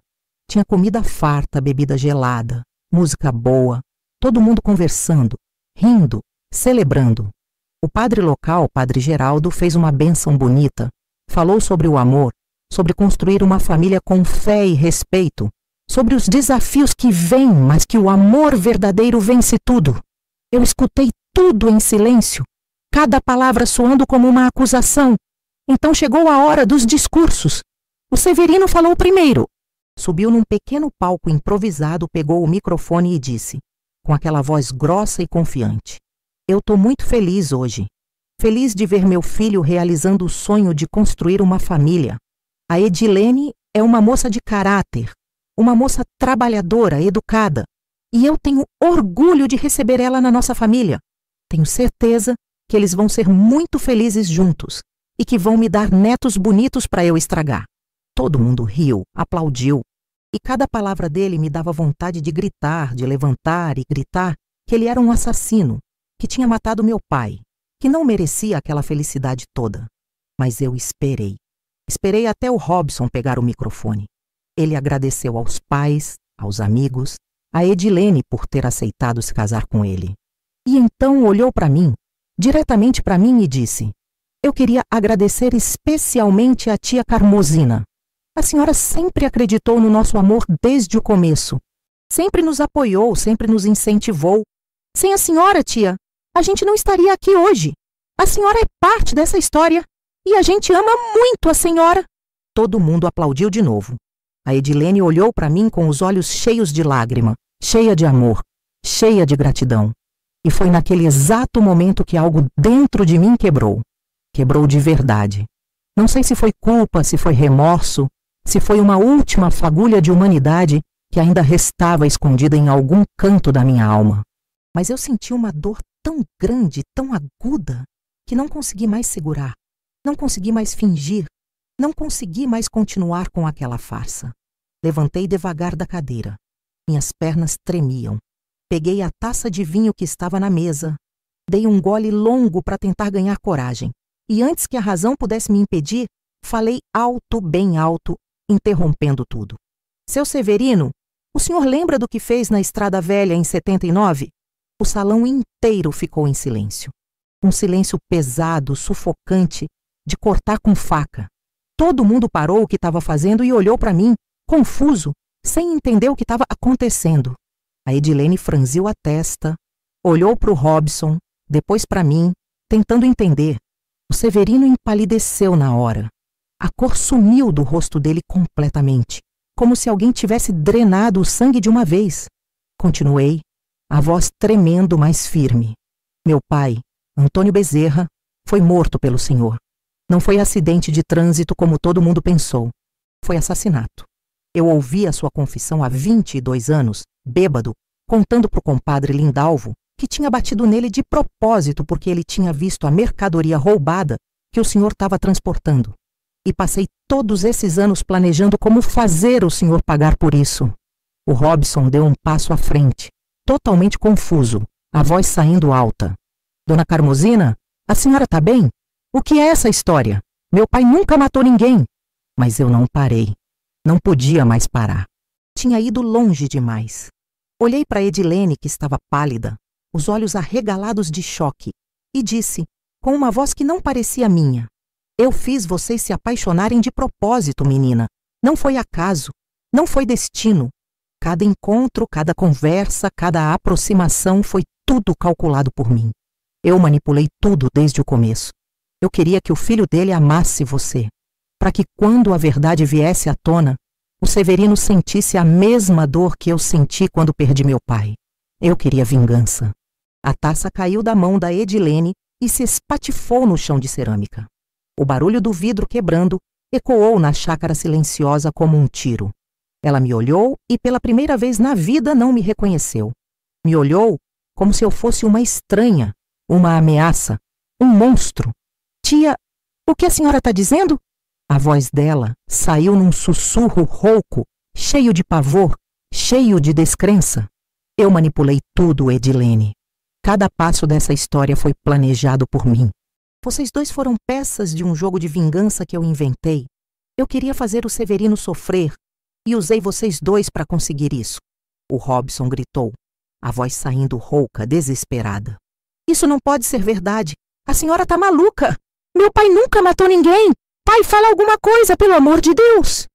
Tinha comida farta, bebida gelada, música boa, todo mundo conversando, rindo, celebrando. O padre local, Padre Geraldo, fez uma bênção bonita, falou sobre o amor, sobre construir uma família com fé e respeito, sobre os desafios que vêm, mas que o amor verdadeiro vence tudo. Eu escutei tudo em silêncio, cada palavra soando como uma acusação. Então chegou a hora dos discursos. O Severino falou primeiro. Subiu num pequeno palco improvisado, pegou o microfone e disse, com aquela voz grossa e confiante: eu tô muito feliz hoje. Feliz de ver meu filho realizando o sonho de construir uma família. A Edilene é uma moça de caráter, uma moça trabalhadora, educada, e eu tenho orgulho de receber ela na nossa família. Tenho certeza que eles vão ser muito felizes juntos e que vão me dar netos bonitos para eu estragar. Todo mundo riu, aplaudiu, e cada palavra dele me dava vontade de gritar, de levantar e gritar que ele era um assassino, que tinha matado meu pai, que não merecia aquela felicidade toda. Mas eu esperei. Esperei até o Robson pegar o microfone. Ele agradeceu aos pais, aos amigos, a Edilene por ter aceitado se casar com ele. E então olhou para mim, diretamente para mim e disse: eu queria agradecer especialmente a tia Carmosina. A senhora sempre acreditou no nosso amor desde o começo. Sempre nos apoiou, sempre nos incentivou. Sem a senhora, tia, a gente não estaria aqui hoje. A senhora é parte dessa história e a gente ama muito a senhora. Todo mundo aplaudiu de novo. A Edilene olhou para mim com os olhos cheios de lágrima, cheia de amor, cheia de gratidão. E foi naquele exato momento que algo dentro de mim quebrou. Quebrou de verdade. Não sei se foi culpa, se foi remorso, se foi uma última fagulha de humanidade que ainda restava escondida em algum canto da minha alma. Mas eu senti uma dor tão grande, tão aguda, que não consegui mais segurar. Não consegui mais fingir. Não consegui mais continuar com aquela farsa. Levantei devagar da cadeira. Minhas pernas tremiam. Peguei a taça de vinho que estava na mesa. Dei um gole longo para tentar ganhar coragem. E antes que a razão pudesse me impedir, falei alto, bem alto, interrompendo tudo. Seu Severino, o senhor lembra do que fez na Estrada Velha em 79? O salão inteiro ficou em silêncio. Um silêncio pesado, sufocante, de cortar com faca. Todo mundo parou o que estava fazendo e olhou para mim, confuso, sem entender o que estava acontecendo. A Edilene franziu a testa, olhou para o Robson, depois para mim, tentando entender. O Severino empalideceu na hora. A cor sumiu do rosto dele completamente, como se alguém tivesse drenado o sangue de uma vez. Continuei, a voz tremendo, mas firme. Meu pai, Antônio Bezerra, foi morto pelo senhor. Não foi acidente de trânsito como todo mundo pensou. Foi assassinato. Eu ouvi a sua confissão há 22 anos, bêbado, contando para o compadre Lindalvo que tinha batido nele de propósito porque ele tinha visto a mercadoria roubada que o senhor estava transportando. E passei todos esses anos planejando como fazer o senhor pagar por isso. O Robson deu um passo à frente, totalmente confuso, a voz saindo alta. Dona Carmosina, a senhora está bem? O que é essa história? Meu pai nunca matou ninguém. Mas eu não parei. Não podia mais parar. Tinha ido longe demais. Olhei para Edilene, que estava pálida, os olhos arregalados de choque, e disse, com uma voz que não parecia minha: eu fiz vocês se apaixonarem de propósito, menina. Não foi acaso. Não foi destino. Cada encontro, cada conversa, cada aproximação foi tudo calculado por mim. Eu manipulei tudo desde o começo. Eu queria que o filho dele amasse você, para que quando a verdade viesse à tona, o Severino sentisse a mesma dor que eu senti quando perdi meu pai. Eu queria vingança. A taça caiu da mão da Edilene e se espatifou no chão de cerâmica. O barulho do vidro quebrando ecoou na chácara silenciosa como um tiro. Ela me olhou e pela primeira vez na vida não me reconheceu. Me olhou como se eu fosse uma estranha, uma ameaça, um monstro. Tia, o que a senhora está dizendo? A voz dela saiu num sussurro rouco, cheio de pavor, cheio de descrença. Eu manipulei tudo, Edilene. Cada passo dessa história foi planejado por mim. Vocês dois foram peças de um jogo de vingança que eu inventei. Eu queria fazer o Severino sofrer e usei vocês dois para conseguir isso. O Robson gritou, a voz saindo rouca, desesperada. Isso não pode ser verdade. A senhora tá maluca. Meu pai nunca matou ninguém. Pai, fala alguma coisa, pelo amor de Deus.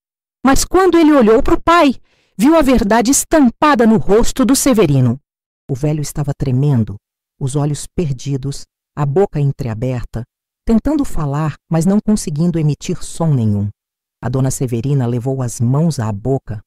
Mas quando ele olhou para o pai, viu a verdade estampada no rosto do Severino. O velho estava tremendo, os olhos perdidos, a boca entreaberta, tentando falar, mas não conseguindo emitir som nenhum. A dona Severina levou as mãos à boca,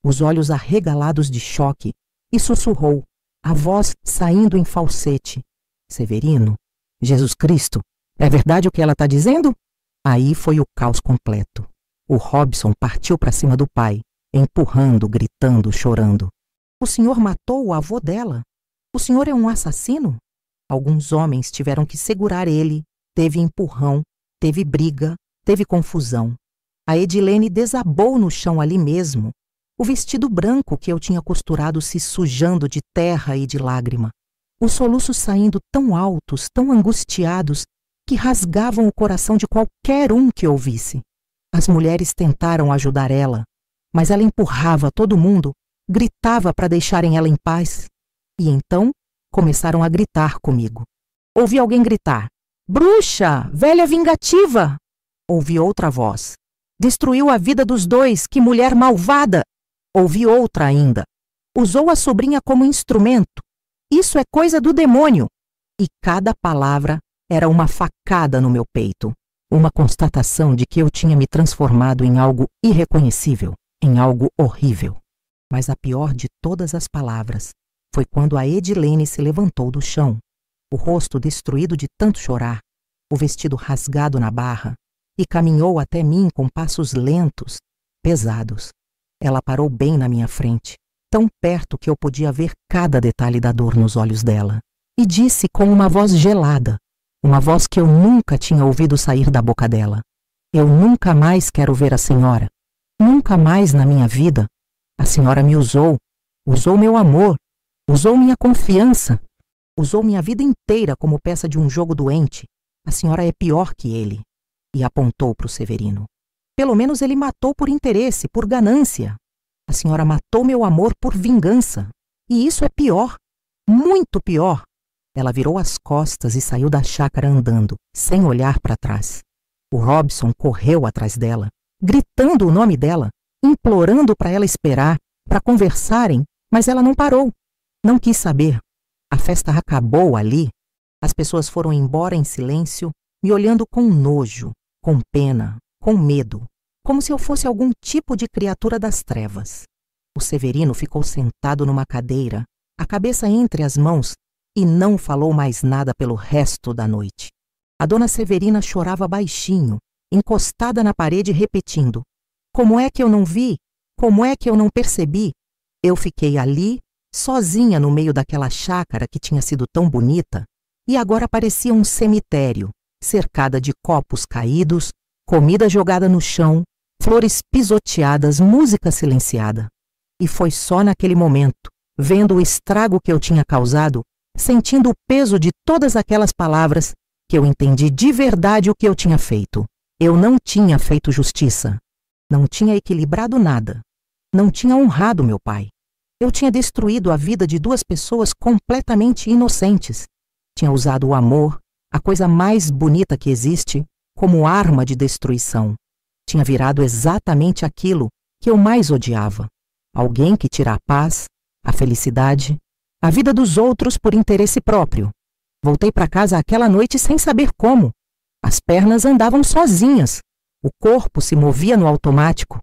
os olhos arregalados de choque, e sussurrou, a voz saindo em falsete. Severino, Jesus Cristo, é verdade o que ela está dizendo? Aí foi o caos completo. O Robson partiu para cima do pai, empurrando, gritando, chorando. O senhor matou o avô dela? O senhor é um assassino? Alguns homens tiveram que segurar ele, teve empurrão, teve briga, teve confusão. A Edilene desabou no chão ali mesmo, o vestido branco que eu tinha costurado se sujando de terra e de lágrima. Os soluços saindo tão altos, tão angustiados, que rasgavam o coração de qualquer um que ouvisse. As mulheres tentaram ajudar ela, mas ela empurrava todo mundo, gritava para deixarem ela em paz. E então começaram a gritar comigo. Ouvi alguém gritar, bruxa, velha vingativa. Ouvi outra voz, destruiu a vida dos dois, que mulher malvada. Ouvi outra ainda, usou a sobrinha como instrumento. Isso é coisa do demônio. E cada palavra era uma facada no meu peito, uma constatação de que eu tinha me transformado em algo irreconhecível, em algo horrível. Mas a pior de todas as palavras foi quando a Edilene se levantou do chão, o rosto destruído de tanto chorar, o vestido rasgado na barra, e caminhou até mim com passos lentos, pesados. Ela parou bem na minha frente, tão perto que eu podia ver cada detalhe da dor nos olhos dela, e disse com uma voz gelada, Uma voz que eu nunca tinha ouvido sair da boca dela. Eu nunca mais quero ver a senhora. Nunca mais na minha vida. A senhora me usou meu amor, usou minha confiança, usou minha vida inteira como peça de um jogo doente. A senhora é pior que ele. E apontou para o Severino. Pelo menos ele matou por interesse, por ganância. A senhora matou meu amor por vingança. E isso é pior, muito pior. Ela virou as costas e saiu da chácara andando, sem olhar para trás. O Robson correu atrás dela, gritando o nome dela, implorando para ela esperar, para conversarem, mas ela não parou. Não quis saber. A festa acabou ali. As pessoas foram embora em silêncio, me olhando com nojo, com pena, com medo, como se eu fosse algum tipo de criatura das trevas. O Severino ficou sentado numa cadeira, a cabeça entre as mãos, e não falou mais nada pelo resto da noite. A dona Severina chorava baixinho, encostada na parede, repetindo: como é que eu não vi? Como é que eu não percebi? Eu fiquei ali, sozinha no meio daquela chácara que tinha sido tão bonita, e agora parecia um cemitério, cercada de copos caídos, comida jogada no chão, flores pisoteadas, música silenciada. E foi só naquele momento, vendo o estrago que eu tinha causado, sentindo o peso de todas aquelas palavras, que eu entendi de verdade o que eu tinha feito. Eu não tinha feito justiça. Não tinha equilibrado nada. Não tinha honrado meu pai. Eu tinha destruído a vida de duas pessoas completamente inocentes. Tinha usado o amor, a coisa mais bonita que existe, como arma de destruição. Tinha virado exatamente aquilo que eu mais odiava. Alguém que tira a paz, a felicidade, a vida dos outros por interesse próprio. Voltei para casa aquela noite sem saber como. As pernas andavam sozinhas. O corpo se movia no automático.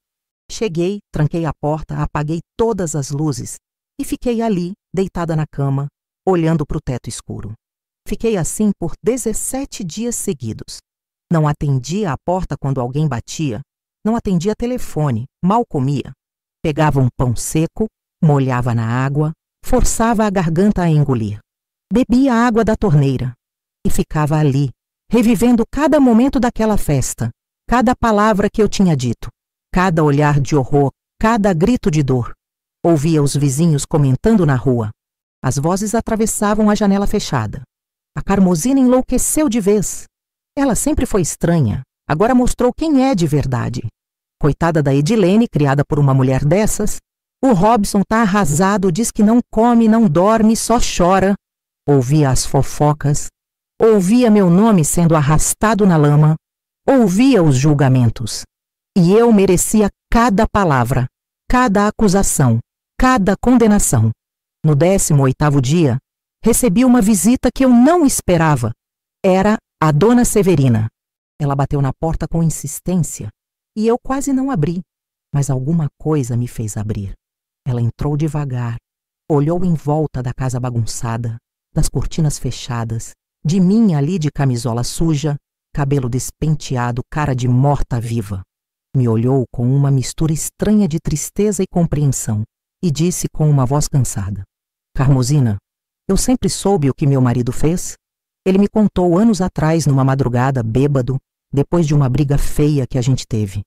Cheguei, tranquei a porta, apaguei todas as luzes e fiquei ali, deitada na cama, olhando para o teto escuro. Fiquei assim por 17 dias seguidos. Não atendia a porta quando alguém batia, não atendia telefone, mal comia. Pegava um pão seco, molhava na água, forçava a garganta a engolir. Bebia a água da torneira e ficava ali, revivendo cada momento daquela festa, cada palavra que eu tinha dito, cada olhar de horror, cada grito de dor. Ouvia os vizinhos comentando na rua. As vozes atravessavam a janela fechada. A Carmosina enlouqueceu de vez. Ela sempre foi estranha, agora mostrou quem é de verdade. Coitada da Edilene, criada por uma mulher dessas. O Robson tá arrasado, diz que não come, não dorme, só chora. Ouvia as fofocas, ouvia meu nome sendo arrastado na lama, ouvia os julgamentos. E eu merecia cada palavra, cada acusação, cada condenação. No 18º dia, recebi uma visita que eu não esperava. Era a dona Severina. Ela bateu na porta com insistência e eu quase não abri, mas alguma coisa me fez abrir. Ela entrou devagar, olhou em volta da casa bagunçada, das cortinas fechadas, de mim ali de camisola suja, cabelo despenteado, cara de morta-viva. Me olhou com uma mistura estranha de tristeza e compreensão e disse com uma voz cansada: Carmosina, eu sempre soube o que meu marido fez. Ele me contou anos atrás, numa madrugada, bêbado, depois de uma briga feia que a gente teve.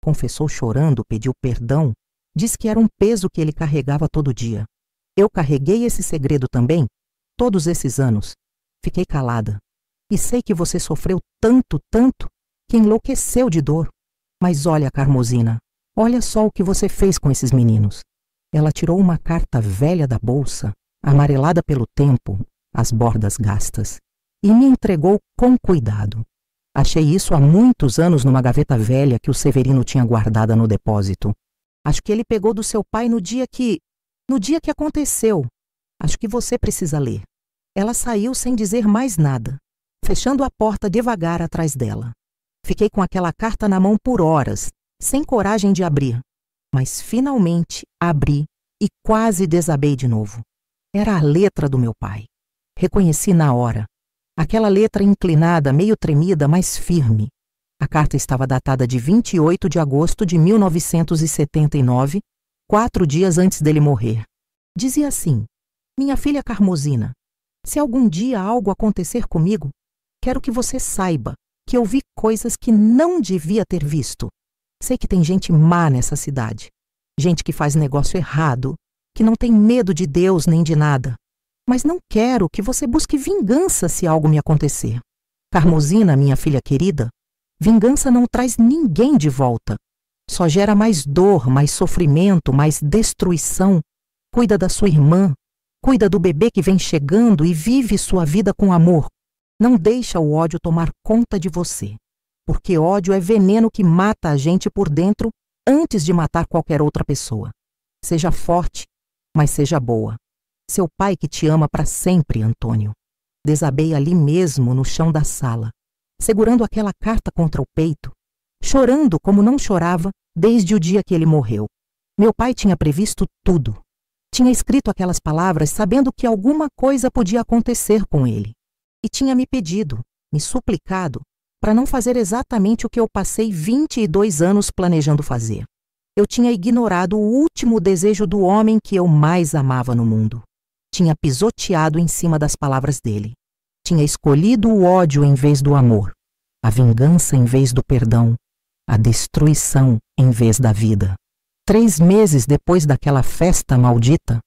Confessou chorando, pediu perdão, disse que era um peso que ele carregava todo dia. Eu carreguei esse segredo também, todos esses anos. Fiquei calada. E sei que você sofreu tanto, tanto, que enlouqueceu de dor. Mas olha, Carmosina, olha só o que você fez com esses meninos. Ela tirou uma carta velha da bolsa, amarelada pelo tempo, as bordas gastas, e me entregou com cuidado. Achei isso há muitos anos numa gaveta velha que o Severino tinha guardada no depósito. Acho que ele pegou do seu pai no dia que aconteceu. Acho que você precisa ler. Ela saiu sem dizer mais nada, fechando a porta devagar atrás dela. Fiquei com aquela carta na mão por horas, sem coragem de abrir. Mas finalmente abri e quase desabei de novo. Era a letra do meu pai. Reconheci na hora. Aquela letra inclinada, meio tremida, mas firme. A carta estava datada de 28 de agosto de 1979, 4 dias antes dele morrer. Dizia assim: Minha filha Carmosina, se algum dia algo acontecer comigo, Quero que você saiba que eu vi coisas que não devia ter visto. Sei que tem gente má nessa cidade. Gente que faz negócio errado, que não tem medo de Deus nem de nada. Mas não quero que você busque vingança se algo me acontecer. Carmosina, minha filha querida, vingança não traz ninguém de volta. Só gera mais dor, mais sofrimento, mais destruição. Cuida da sua irmã, cuida do bebê que vem chegando e vive sua vida com amor. Não deixa o ódio tomar conta de você, porque ódio é veneno que mata a gente por dentro antes de matar qualquer outra pessoa. Seja forte, mas seja boa. Seu pai que te ama para sempre, Antônio. Desabei ali mesmo no chão da sala, segurando aquela carta contra o peito, chorando como não chorava desde o dia que ele morreu. Meu pai tinha previsto tudo. Tinha escrito aquelas palavras sabendo que alguma coisa podia acontecer com ele. E tinha me pedido, me suplicado, para não fazer exatamente o que eu passei 22 anos planejando fazer. Eu tinha ignorado o último desejo do homem que eu mais amava no mundo. Tinha pisoteado em cima das palavras dele. Tinha escolhido o ódio em vez do amor, a vingança em vez do perdão, a destruição em vez da vida. 3 meses depois daquela festa maldita,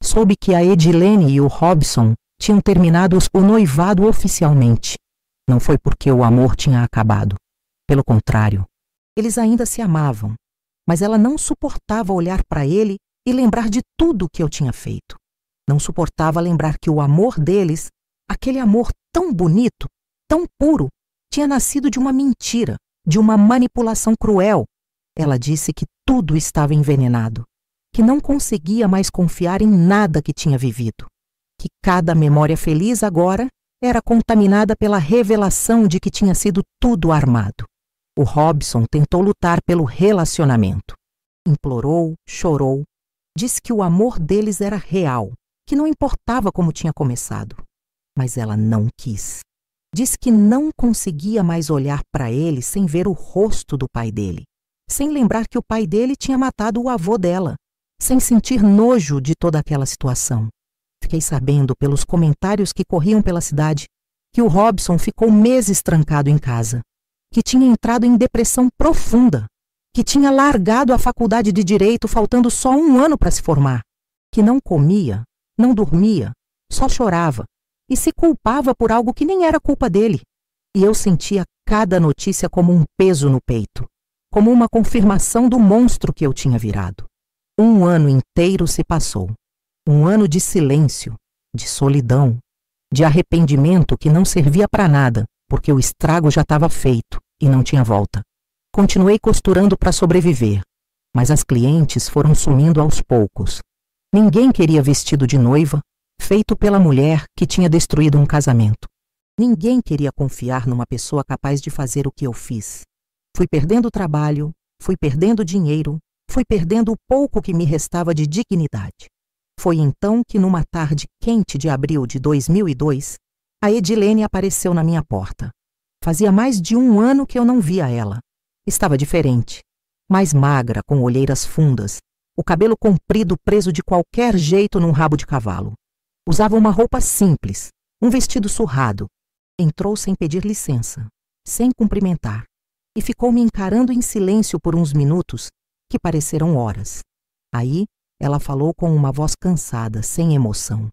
soube que a Edilene e o Robson tinham terminado o noivado oficialmente. Não foi porque o amor tinha acabado. Pelo contrário, eles ainda se amavam, mas ela não suportava olhar para ele e lembrar de tudo que eu tinha feito. Não suportava lembrar que o amor deles, aquele amor tão bonito, tão puro, tinha nascido de uma mentira, de uma manipulação cruel. Ela disse que tudo estava envenenado, que não conseguia mais confiar em nada que tinha vivido, que cada memória feliz agora era contaminada pela revelação de que tinha sido tudo armado. O Robson tentou lutar pelo relacionamento. Implorou, chorou, disse que o amor deles era real, que não importava como tinha começado. Mas ela não quis. Disse que não conseguia mais olhar para ele sem ver o rosto do pai dele, sem lembrar que o pai dele tinha matado o avô dela, sem sentir nojo de toda aquela situação. Fiquei sabendo pelos comentários que corriam pela cidade que o Robson ficou meses trancado em casa, que tinha entrado em depressão profunda, que tinha largado a faculdade de Direito faltando só 1 ano para se formar, que não comia, não dormia, só chorava e se culpava por algo que nem era culpa dele. E eu sentia cada notícia como um peso no peito, como uma confirmação do monstro que eu tinha virado. 1 ano inteiro se passou. 1 ano de silêncio, de solidão, de arrependimento que não servia para nada, porque o estrago já estava feito e não tinha volta. Continuei costurando para sobreviver, mas as clientes foram sumindo aos poucos. Ninguém queria vestido de noiva, feito pela mulher que tinha destruído um casamento. Ninguém queria confiar numa pessoa capaz de fazer o que eu fiz. Fui perdendo trabalho, fui perdendo dinheiro, fui perdendo o pouco que me restava de dignidade. Foi então que, numa tarde quente de abril de 2002, a Edilene apareceu na minha porta. Fazia mais de 1 ano que eu não via ela. Estava diferente, mais magra, com olheiras fundas, o cabelo comprido preso de qualquer jeito num rabo de cavalo. Usava uma roupa simples, um vestido surrado. Entrou sem pedir licença, sem cumprimentar, e ficou me encarando em silêncio por uns minutos, que pareceram horas. Aí, ela falou com uma voz cansada, sem emoção.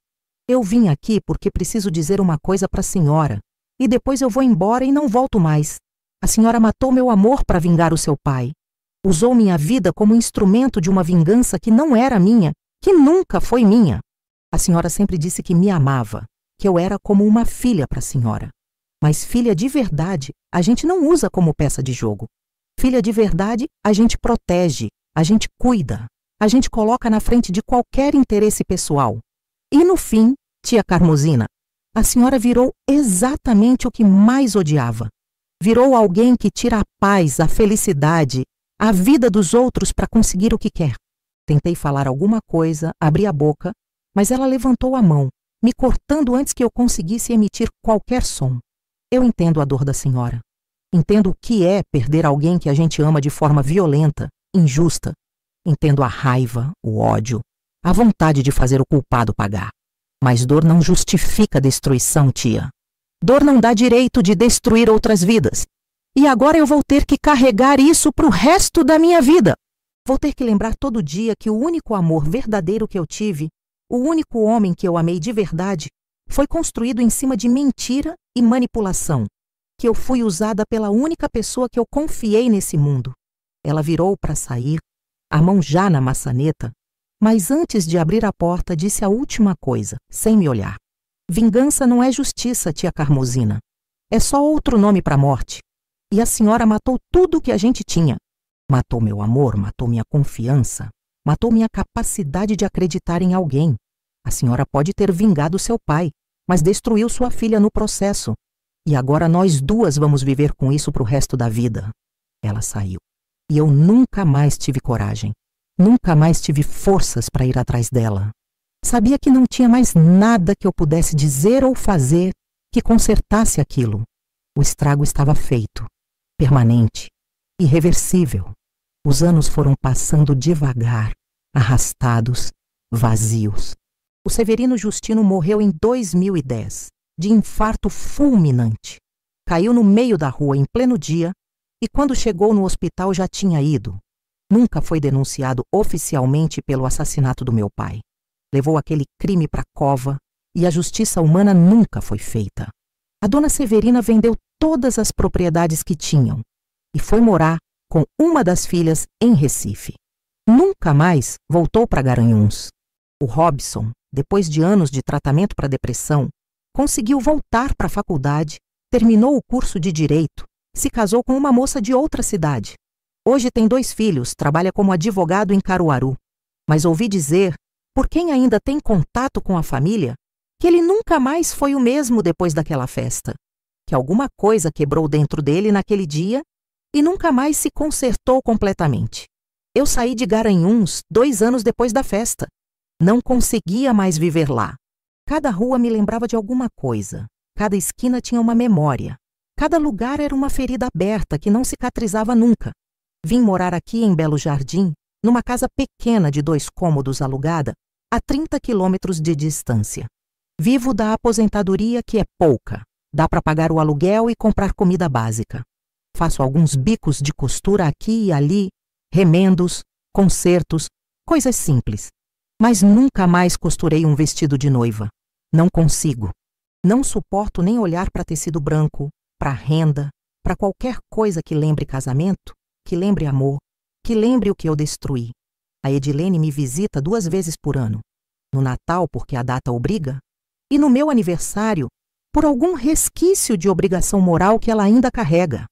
Eu vim aqui porque preciso dizer uma coisa para a senhora, e depois eu vou embora e não volto mais. A senhora matou meu amor para vingar o seu pai. Usou minha vida como instrumento de uma vingança que não era minha, que nunca foi minha. A senhora sempre disse que me amava, que eu era como uma filha para a senhora. Mas filha de verdade, a gente não usa como peça de jogo. Filha de verdade, a gente protege, a gente cuida. A gente coloca na frente de qualquer interesse pessoal. E no fim, tia Carmosina, a senhora virou exatamente o que mais odiava. Virou alguém que tira a paz, a felicidade, a vida dos outros para conseguir o que quer. Tentei falar alguma coisa, abri a boca, mas ela levantou a mão, me cortando antes que eu conseguisse emitir qualquer som. Eu entendo a dor da senhora. Entendo o que é perder alguém que a gente ama de forma violenta, injusta. Entendo a raiva, o ódio, a vontade de fazer o culpado pagar. Mas dor não justifica destruição, tia. Dor não dá direito de destruir outras vidas. E agora eu vou ter que carregar isso para o resto da minha vida. Vou ter que lembrar todo dia que o único amor verdadeiro que eu tive, o único homem que eu amei de verdade, foi construído em cima de mentira e manipulação, que eu fui usada pela única pessoa que eu confiei nesse mundo. Ela virou para sair, a mão já na maçaneta, mas antes de abrir a porta disse a última coisa, sem me olhar. Vingança não é justiça, tia Carmosina. É só outro nome para a morte. E a senhora matou tudo o que a gente tinha. Matou meu amor, matou minha confiança, matou minha capacidade de acreditar em alguém. A senhora pode ter vingado seu pai, mas destruiu sua filha no processo. E agora nós duas vamos viver com isso pro resto da vida. Ela saiu. E eu nunca mais tive coragem. Nunca mais tive forças para ir atrás dela. Sabia que não tinha mais nada que eu pudesse dizer ou fazer que consertasse aquilo. O estrago estava feito, permanente, irreversível. Os anos foram passando devagar, arrastados, vazios. O Severino Justino morreu em 2010, de infarto fulminante. Caiu no meio da rua em pleno dia e quando chegou no hospital já tinha ido. Nunca foi denunciado oficialmente pelo assassinato do meu pai. Levou aquele crime para a cova e a justiça humana nunca foi feita. A dona Severina vendeu todas as propriedades que tinham e foi morar com uma das filhas em Recife. Nunca mais voltou para Garanhuns. O Robson, depois de anos de tratamento para depressão, conseguiu voltar para a faculdade, terminou o curso de Direito, se casou com uma moça de outra cidade. Hoje tem 2 filhos, trabalha como advogado em Caruaru. Mas ouvi dizer, por quem ainda tem contato com a família, que ele nunca mais foi o mesmo depois daquela festa. Que alguma coisa quebrou dentro dele naquele dia e nunca mais se consertou completamente. Eu saí de Garanhuns 2 anos depois da festa. Não conseguia mais viver lá. Cada rua me lembrava de alguma coisa. Cada esquina tinha uma memória. Cada lugar era uma ferida aberta que não cicatrizava nunca. Vim morar aqui em Belo Jardim, numa casa pequena de 2 cômodos alugada, a 30 quilômetros de distância. Vivo da aposentadoria que é pouca. Dá para pagar o aluguel e comprar comida básica. Faço alguns bicos de costura aqui e ali, remendos, consertos, coisas simples. Mas nunca mais costurei um vestido de noiva. Não consigo. Não suporto nem olhar para tecido branco, para renda, para qualquer coisa que lembre casamento, que lembre amor, que lembre o que eu destruí. A Edilene me visita 2 vezes por ano. No Natal, porque a data obriga, e no meu aniversário, por algum resquício de obrigação moral que ela ainda carrega.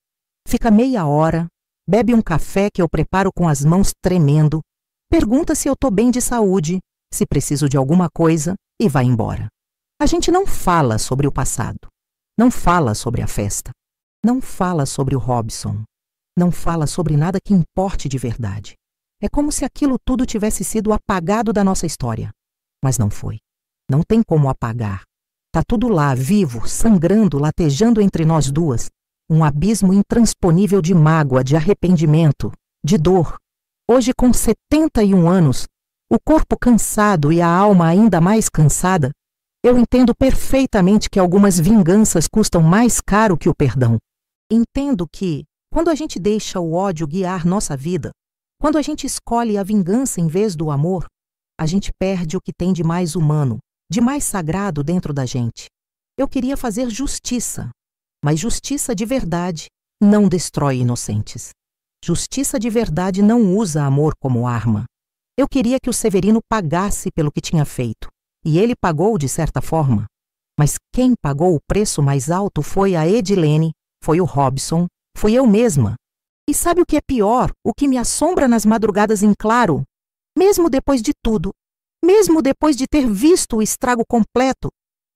Fica meia hora, bebe um café que eu preparo com as mãos tremendo, pergunta se eu tô bem de saúde, se preciso de alguma coisa e vai embora. A gente não fala sobre o passado, não fala sobre a festa, não fala sobre o Robson, não fala sobre nada que importe de verdade. É como se aquilo tudo tivesse sido apagado da nossa história. Mas não foi. Não tem como apagar. Tá tudo lá, vivo, sangrando, latejando entre nós duas. Um abismo intransponível de mágoa, de arrependimento, de dor. Hoje, com 71 anos, o corpo cansado e a alma ainda mais cansada, eu entendo perfeitamente que algumas vinganças custam mais caro que o perdão. Entendo que, quando a gente deixa o ódio guiar nossa vida, quando a gente escolhe a vingança em vez do amor, a gente perde o que tem de mais humano, de mais sagrado dentro da gente. Eu queria fazer justiça, mas justiça de verdade não destrói inocentes. Justiça de verdade não usa amor como arma. Eu queria que o Severino pagasse pelo que tinha feito, e ele pagou de certa forma. Mas quem pagou o preço mais alto foi a Edilene, foi o Robson, fui eu mesma. E sabe o que é pior, o que me assombra nas madrugadas em claro? Mesmo depois de tudo, mesmo depois de ter visto o estrago completo,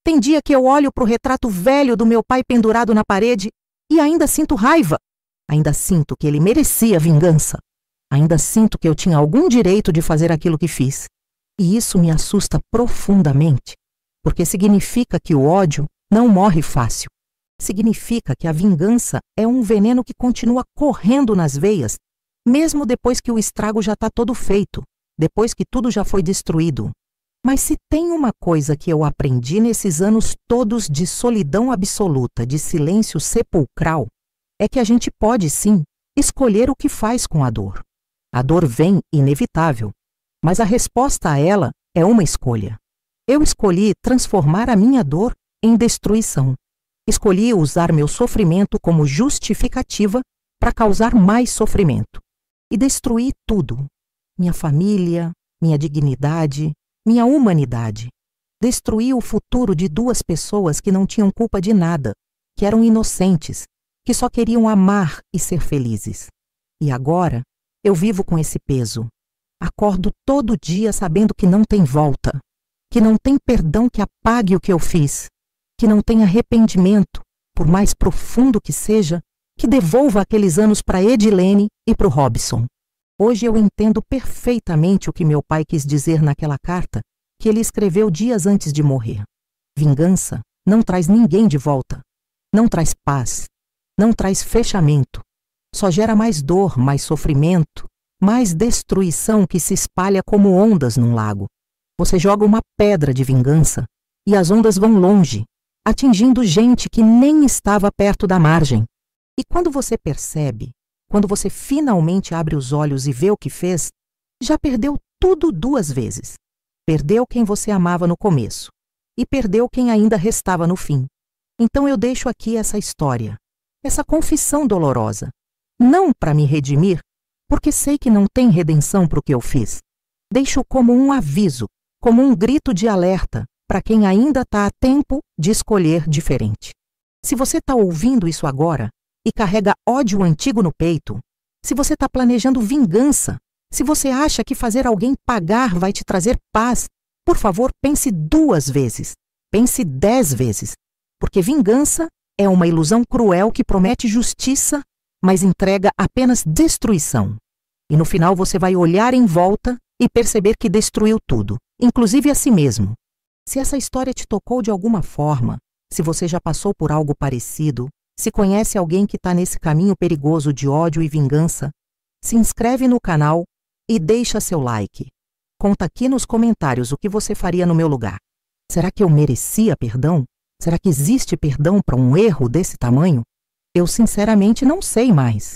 tem dia que eu olho para o retrato velho do meu pai pendurado na parede e ainda sinto raiva. Ainda sinto que ele merecia vingança. Ainda sinto que eu tinha algum direito de fazer aquilo que fiz. E isso me assusta profundamente, porque significa que o ódio não morre fácil. Significa que a vingança é um veneno que continua correndo nas veias, mesmo depois que o estrago já está todo feito, depois que tudo já foi destruído. Mas se tem uma coisa que eu aprendi nesses anos todos de solidão absoluta, de silêncio sepulcral, é que a gente pode, sim, escolher o que faz com a dor. A dor vem inevitável, mas a resposta a ela é uma escolha. Eu escolhi transformar a minha dor em destruição. Escolhi usar meu sofrimento como justificativa para causar mais sofrimento. E destruí tudo. Minha família, minha dignidade, minha humanidade. Destruí o futuro de duas pessoas que não tinham culpa de nada, que eram inocentes, que só queriam amar e ser felizes. E agora, eu vivo com esse peso. Acordo todo dia sabendo que não tem volta, que não tem perdão que apague o que eu fiz, que não tem arrependimento, por mais profundo que seja, que devolva aqueles anos para Edilene e para o Robson. Hoje eu entendo perfeitamente o que meu pai quis dizer naquela carta que ele escreveu dias antes de morrer. Vingança não traz ninguém de volta, não traz paz, não traz fechamento. Só gera mais dor, mais sofrimento, mais destruição que se espalha como ondas num lago. Você joga uma pedra de vingança e as ondas vão longe, atingindo gente que nem estava perto da margem. E quando você percebe, quando você finalmente abre os olhos e vê o que fez, já perdeu tudo duas vezes. Perdeu quem você amava no começo e perdeu quem ainda restava no fim. Então eu deixo aqui essa história, essa confissão dolorosa, não para me redimir, porque sei que não tem redenção para o que eu fiz. Deixo como um aviso, como um grito de alerta para quem ainda está a tempo de escolher diferente. Se você está ouvindo isso agora e carrega ódio antigo no peito, se você está planejando vingança, se você acha que fazer alguém pagar vai te trazer paz, por favor, pense 2 vezes, pense 10 vezes, porque vingança é uma ilusão cruel que promete justiça, mas entrega apenas destruição. E no final você vai olhar em volta e perceber que destruiu tudo, inclusive a si mesmo. Se essa história te tocou de alguma forma, se você já passou por algo parecido, se conhece alguém que está nesse caminho perigoso de ódio e vingança, se inscreve no canal e deixa seu like. Conta aqui nos comentários o que você faria no meu lugar. Será que eu merecia perdão? Será que existe perdão para um erro desse tamanho? Eu sinceramente não sei mais.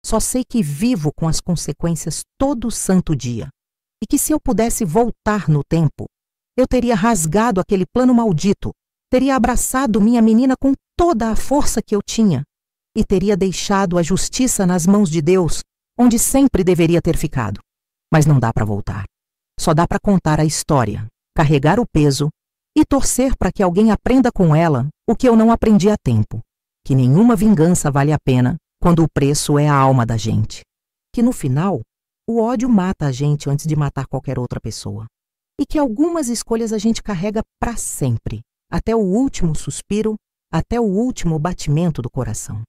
Só sei que vivo com as consequências todo santo dia. E que se eu pudesse voltar no tempo, eu teria rasgado aquele plano maldito, teria abraçado minha menina com toda a força que eu tinha e teria deixado a justiça nas mãos de Deus, onde sempre deveria ter ficado. Mas não dá para voltar. Só dá para contar a história, carregar o peso e torcer para que alguém aprenda com ela o que eu não aprendi a tempo. Que nenhuma vingança vale a pena quando o preço é a alma da gente. Que no final, o ódio mata a gente antes de matar qualquer outra pessoa. E que algumas escolhas a gente carrega para sempre, até o último suspiro, até o último batimento do coração.